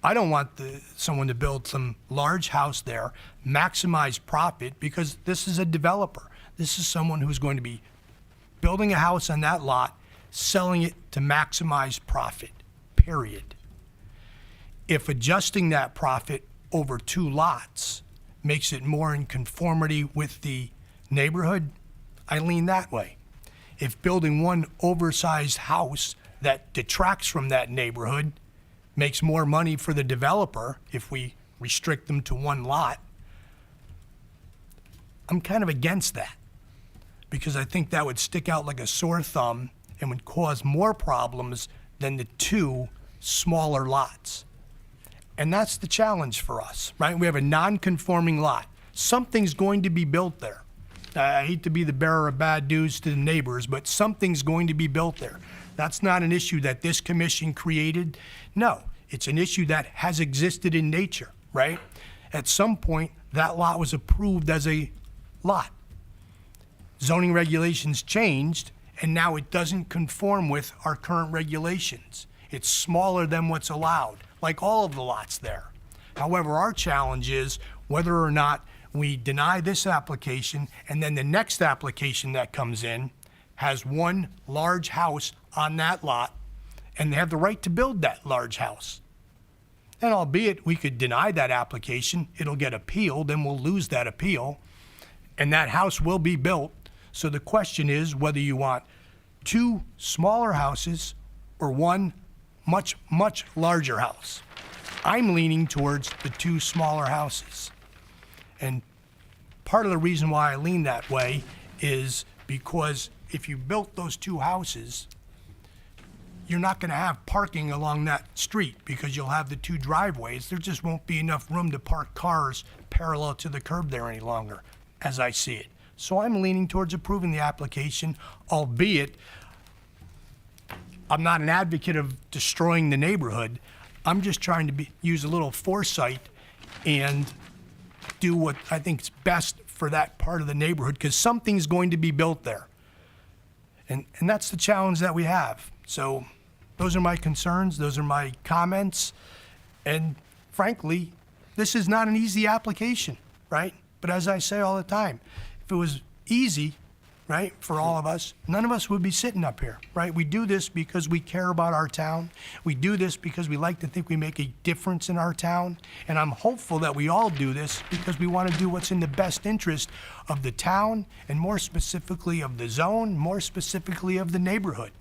I don't want someone to build some large house there, maximize profit, because this is a developer. This is someone who's going to be building a house on that lot, selling it to maximize profit, period. If adjusting that profit over two lots makes it more in conformity with the neighborhood, I lean that way. If building one oversized house that detracts from that neighborhood makes more money for the developer, if we restrict them to one lot, I'm kind of against that, because I think that would stick out like a sore thumb and would cause more problems than the two smaller lots. And that's the challenge for us, right? We have a non-conforming lot. Something's going to be built there. I hate to be the bearer of bad news to the neighbors, but something's going to be built there. That's not an issue that this commission created. No, it's an issue that has existed in nature, right? At some point, that lot was approved as a lot. Zoning regulations changed, and now it doesn't conform with our current regulations. It's smaller than what's allowed, like all of the lots there. However, our challenge is whether or not we deny this application, and then the next application that comes in has one large house on that lot, and they have the right to build that large house. And albeit we could deny that application, it'll get appealed, and we'll lose that appeal, and that house will be built. So the question is whether you want two smaller houses or one much, much larger house. I'm leaning towards the two smaller houses. And part of the reason why I lean that way is because if you built those two houses, you're not going to have parking along that street because you'll have the two driveways. There just won't be enough room to park cars parallel to the curb there any longer, as I see it. So I'm leaning towards approving the application, albeit I'm not an advocate of destroying the neighborhood. I'm just trying to use a little foresight and do what I think is best for that part of the neighborhood, because something's going to be built there. And that's the challenge that we have. So those are my concerns, those are my comments. And frankly, this is not an easy application, right? But as I say all the time, if it was easy, right, for all of us, none of us would be sitting up here, right? We do this because we care about our town. We do this because we like to think we make a difference in our town. And I'm hopeful that we all do this because we want to do what's in the best interest of the town and more specifically of the zone, more specifically of the neighborhood.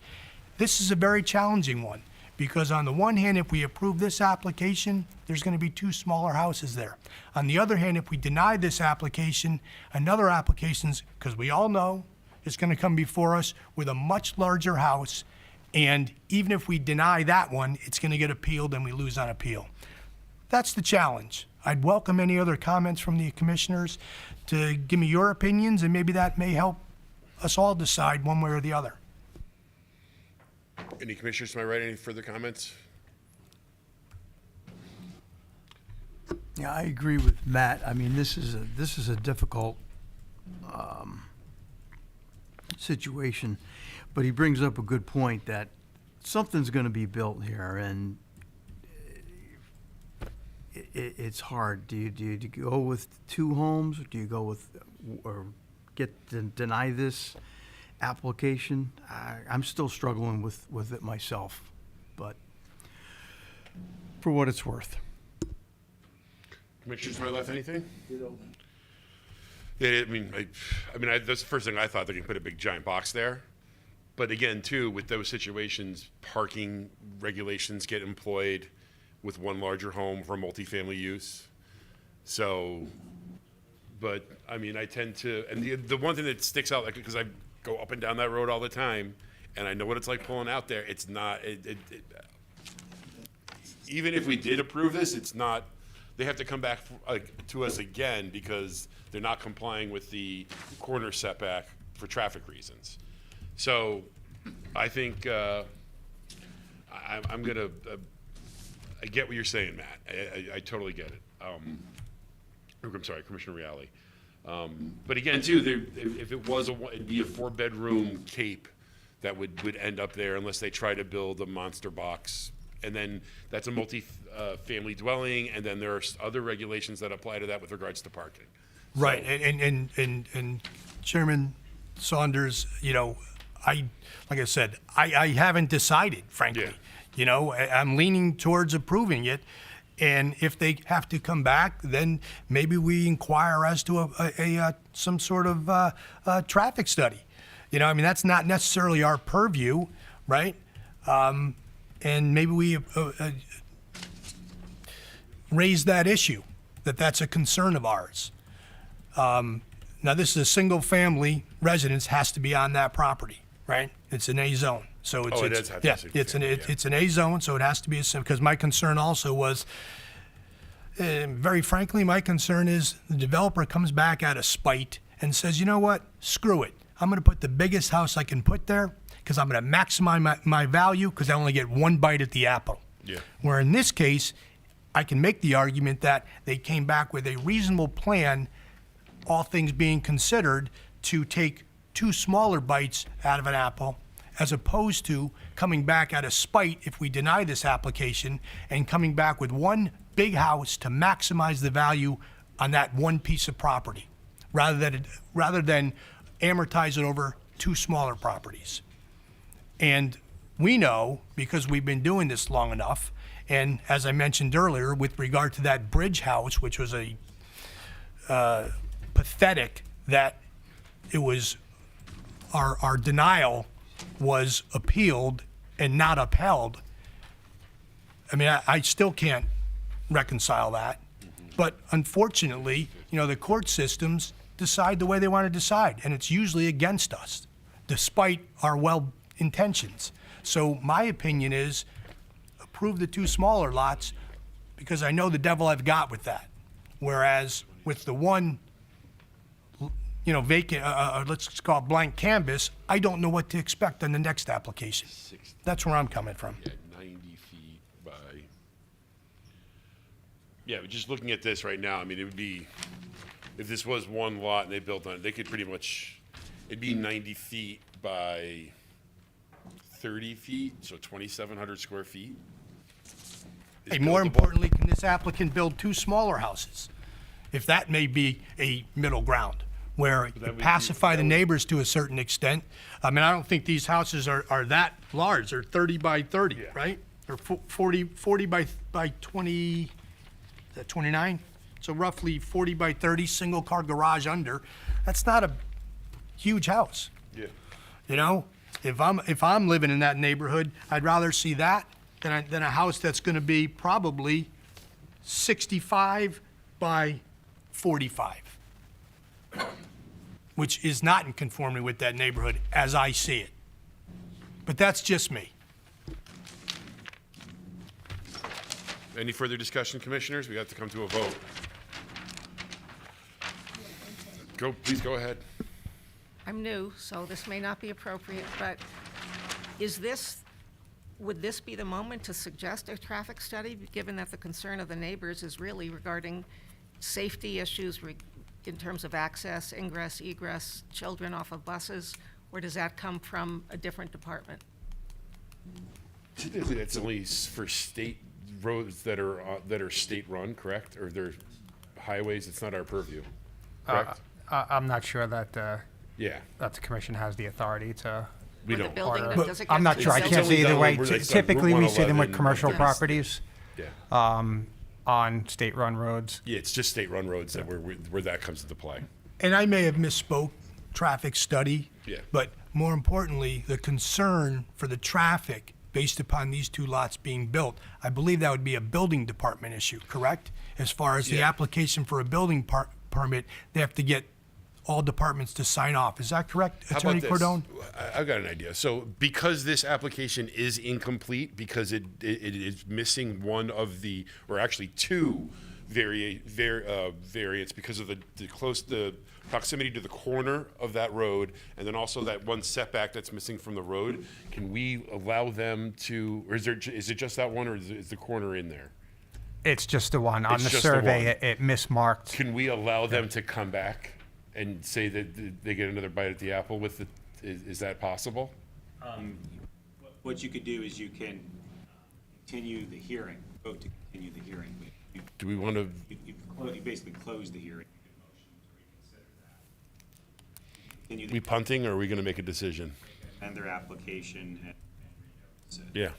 This is a very challenging one because on the one hand, if we approve this application, there's going to be 2 smaller houses there. On the other hand, if we deny this application, another application's, because we all know, is going to come before us with a much larger house, and even if we deny that one, it's going to get appealed and we lose on appeal. That's the challenge. I'd welcome any other comments from the commissioners to give me your opinions, and maybe that may help us all decide one way or the other. Any commissioners to my right, any further comments? Yeah, I agree with Matt. I mean, this is a difficult situation, but he brings up a good point that something's going to be built here, and it's hard. Do you go with 2 homes, or do you go with or deny this application? I'm still struggling with it myself, but for what it's worth. Commissioners to my left, anything? Yeah, I mean, that's the first thing I thought. They can put a big giant box there. But again, too, with those situations, parking regulations get employed with one larger home for multifamily use. So, but I mean, I tend to, and the one thing that sticks out, like, because I go up and down that road all the time, and I know what it's like pulling out there. It's not, even if we did approve this, it's not, they have to come back to us again because they're not complying with the corner setback for traffic reasons. So I think I'm going to, I get what you're saying, Matt. I totally get it. I'm sorry, Commissioner Reale. But again, too, if it was it'd be a 4-bedroom cape that would end up there unless they try to build a monster box. And then that's a multi-family dwelling, and then there are other regulations that apply to that with regards to parking. So, right, and Chairman Saunders, you know, like I said, I haven't decided, frankly. Yeah. You know, I'm leaning towards approving it, and if they have to come back, then maybe we inquire as to some sort of traffic study. You know, I mean, that's not necessarily our purview, right? And maybe we raise that issue, that's a concern of ours. Now, this is a single-family residence, has to be on that property, right? It's an A zone, so it's it does have to yeah, be single it's an A zone, so it has to be because my concern also was, very frankly, my concern is the developer comes back out of spite and says, you know what, screw it, I'm going to put the biggest house I can put there because I'm going to maximize my value because I only get one bite at the apple. Yeah. Where in this case, I can make the argument that they came back with a reasonable plan, all things being considered, to take 2 smaller bites out of an apple, as opposed to coming back out of spite if we deny this application and coming back with one big house to maximize the value on that one piece of property, rather than amortize it over 2 smaller properties. And we know, because we've been doing this long enough, and as I mentioned earlier, with regard to that bridge house, which was a pathetic that it was, our denial was appealed and not upheld. I mean, I still can't reconcile that. But unfortunately, you know, the court systems decide the way they want to decide, and it's usually against us, despite our well intentions. So my opinion is approve the 2 smaller lots because I know the devil I've got with that. Whereas with the one, you know, vacant, let's just call it blank canvas, I don't know what to expect on the next application. That's where I'm coming from. Yeah, 90 feet by. Yeah, but just looking at this right now, I mean, it would be, if this was one lot and they built on it, they could pretty much It'd be 90 feet by 30 feet, so 2,700 square feet. is Hey, more buildable. importantly, can this applicant build 2 smaller houses? If that may be a middle ground, where you pacify the neighbors to a certain extent. I mean, I don't think these houses are that large. They're 30 by 30, right? Or 40 by 20, is that 29? So roughly 40 by 30, single-car garage under. That's not a huge house. Yeah. You know, if I'm living in that neighborhood, I'd rather see that than a house that's gonna be probably 65 by 45, which is not in conformity with that neighborhood as I see it. But that's just me. Any further discussion, commissioners? We have to come to a vote. Please go ahead. I'm new, so this may not be appropriate, but would this be the moment to suggest a traffic study, given that the concern of the neighbors is really regarding safety issues in terms of access, ingress, egress, children off of buses, or does that come from a different department? Typically, that's only for state roads that are state-run, correct? Or they're highways, it's not our purview, correct? I'm not sure that, Yeah. that the commission has the authority to. We Or the don't. building that But doesn't I'm get not sure. I built? can't It's say only either way. done when it's on Typically, we see them with 111 commercial Yes. properties, Yeah. on state-run roads. Yeah, it's just state-run roads that where that comes into play. And I may have misspoke, traffic study. Yeah. But more importantly, the concern for the traffic based upon these 2 lots being built, I believe that would be a building department issue, correct? As far as the Yeah. application for a building permit, they have to get all departments to sign off. Is that correct, How Attorney about this? Cordone? I've got an idea. So because this application is incomplete, because it is missing one of the, or actually 2 variants because of the proximity to the corner of that road, and then also that one setback that's missing from the road, can we allow them to, or is it just that one, or is the corner in there? It's just the one. On It's the just the survey, one. it mismarked. Can we allow them to come back and say that they get another bite at the apple with the, is that possible? What you could do is you can continue the hearing, vote to continue the hearing. Do we want to, You basically close the hearing. Continue we punting, or are we going to make a decision? and their application and renegotiate it. Yeah.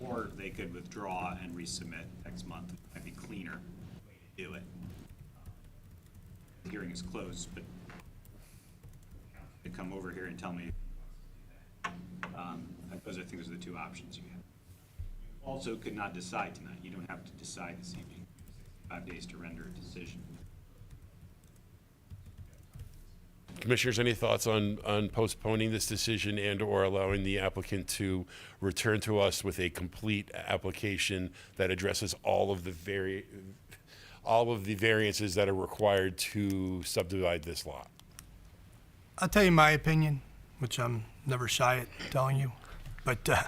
Or they could withdraw and resubmit next month. Might be cleaner way to do it. The hearing is closed, but they come over here and tell me. I think those are the 2 options you have. You also could not decide tonight. You don't have to decide this evening. 5 days to render a decision. Commissioners, any thoughts on postponing this decision and/or allowing the applicant to return to us with a complete application that addresses all of the variances that are required to subdivide this lot? I'll tell you my opinion, which I'm never shy at telling you. But, I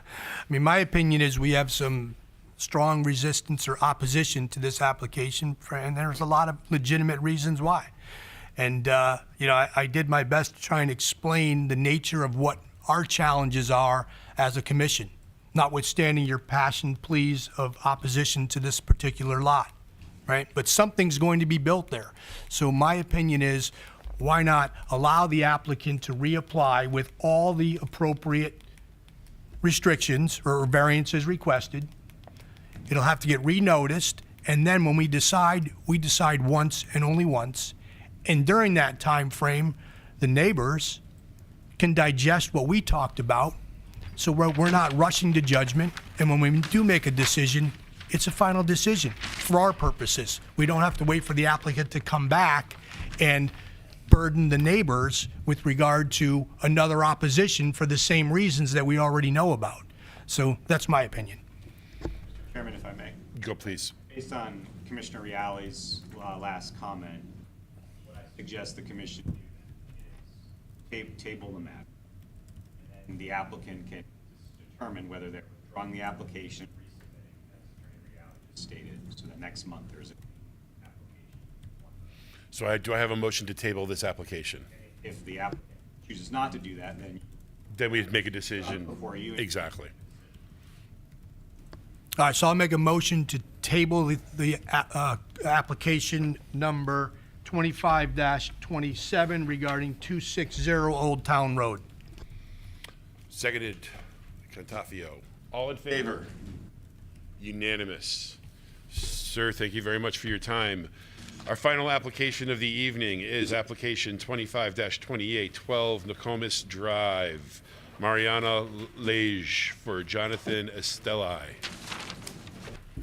mean, my opinion is we have some strong resistance or opposition to this application, and there's a lot of legitimate reasons why. And, you know, I did my best to try and explain the nature of what our challenges are as a commission, notwithstanding your passion, pleas of opposition to this particular lot, right? But something's going to be built there. So my opinion is, why not allow the applicant to reapply with all the appropriate restrictions or variances requested. It'll have to get renoticed, and then when we decide once and only once. And during that time frame, the neighbors can digest what we talked about, so we're not rushing to judgment. And when we do make a decision, it's a final decision for our purposes. We don't have to wait for the applicant to come back and burden the neighbors with regard to another opposition for the same reasons that we already know about. So that's my opinion. Chairman, if I may. Go, please. Based on Commissioner Reale's last comment, what I suggest the commission do is table the matter. And the applicant can determine whether they're withdrawing the application, resubmitting, as Attorney Reale just stated, so that next month there's a application. So do I have a motion to table this application? If the applicant chooses not to do that, Then we'd make a decision. Before you. Exactly. All right, so I'll make a motion to table the application number 25-27 regarding 260 Old Town Road. Seconded, Cantafio. All in favor? Unanimous. Sir, thank you very much for your time. Our final application of the evening is application 25-28, 12 Nokomis Drive. Mariana Lage for Jonathan Esteli.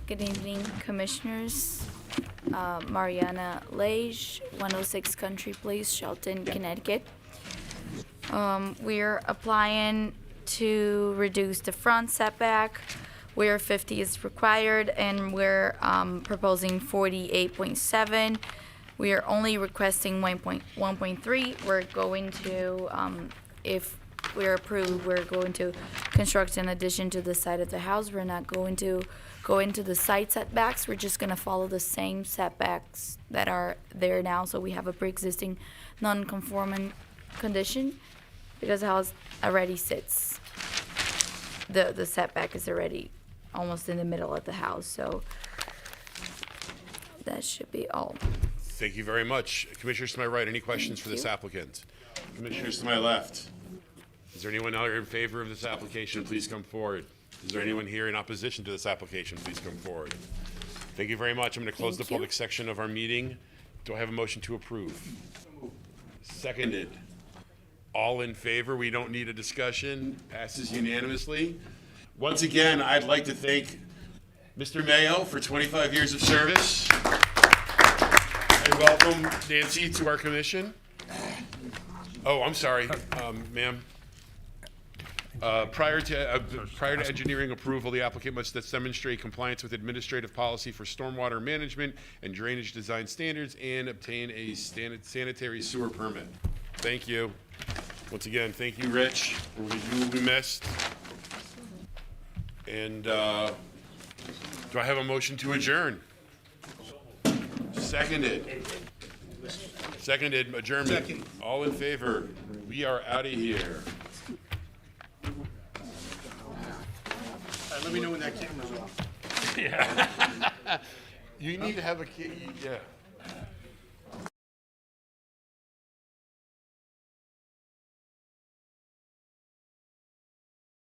Good evening, Commissioners. Mariana Lage, 106 Country Place, Shelton, Connecticut. We're applying to reduce the front setback where 50 is required, and we're proposing 48.7. We are only requesting 1.3. We're going to, if we're approved, we're going to construct an addition to the side of the house. We're not going to go into the side setbacks. We're just gonna follow the same setbacks that are there now. So we have a pre-existing non-conforming condition because the house already sits. The setback is already almost in the middle of the house, so that should be all. Thank you very much. Commissioners to my right, any questions for this applicant? Commissioners to my left, is there anyone out here in favor of this application? Please come forward. Is there anyone here in opposition to this application? Please come forward. Thank you very much. I'm going to close the public section of our meeting. Do I have a motion to approve? Seconded. All in favor? We don't need a discussion. Passes unanimously. Once again, I'd like to thank Mr. Mayo for 25 years of service. And welcome Nancy to our commission. Oh, I'm sorry, ma'am. Prior to engineering approval, the applicant must demonstrate compliance with administrative policy for stormwater management and drainage design standards and obtain a sanitary sewer permit. Thank you. Once again, thank you, Rich. You will be missed. And do I have a motion to adjourn? Seconded. Seconded, adjournment. All in favor? We are out of here. Let me know when that camera's off. Yeah. You need to have a key, yeah.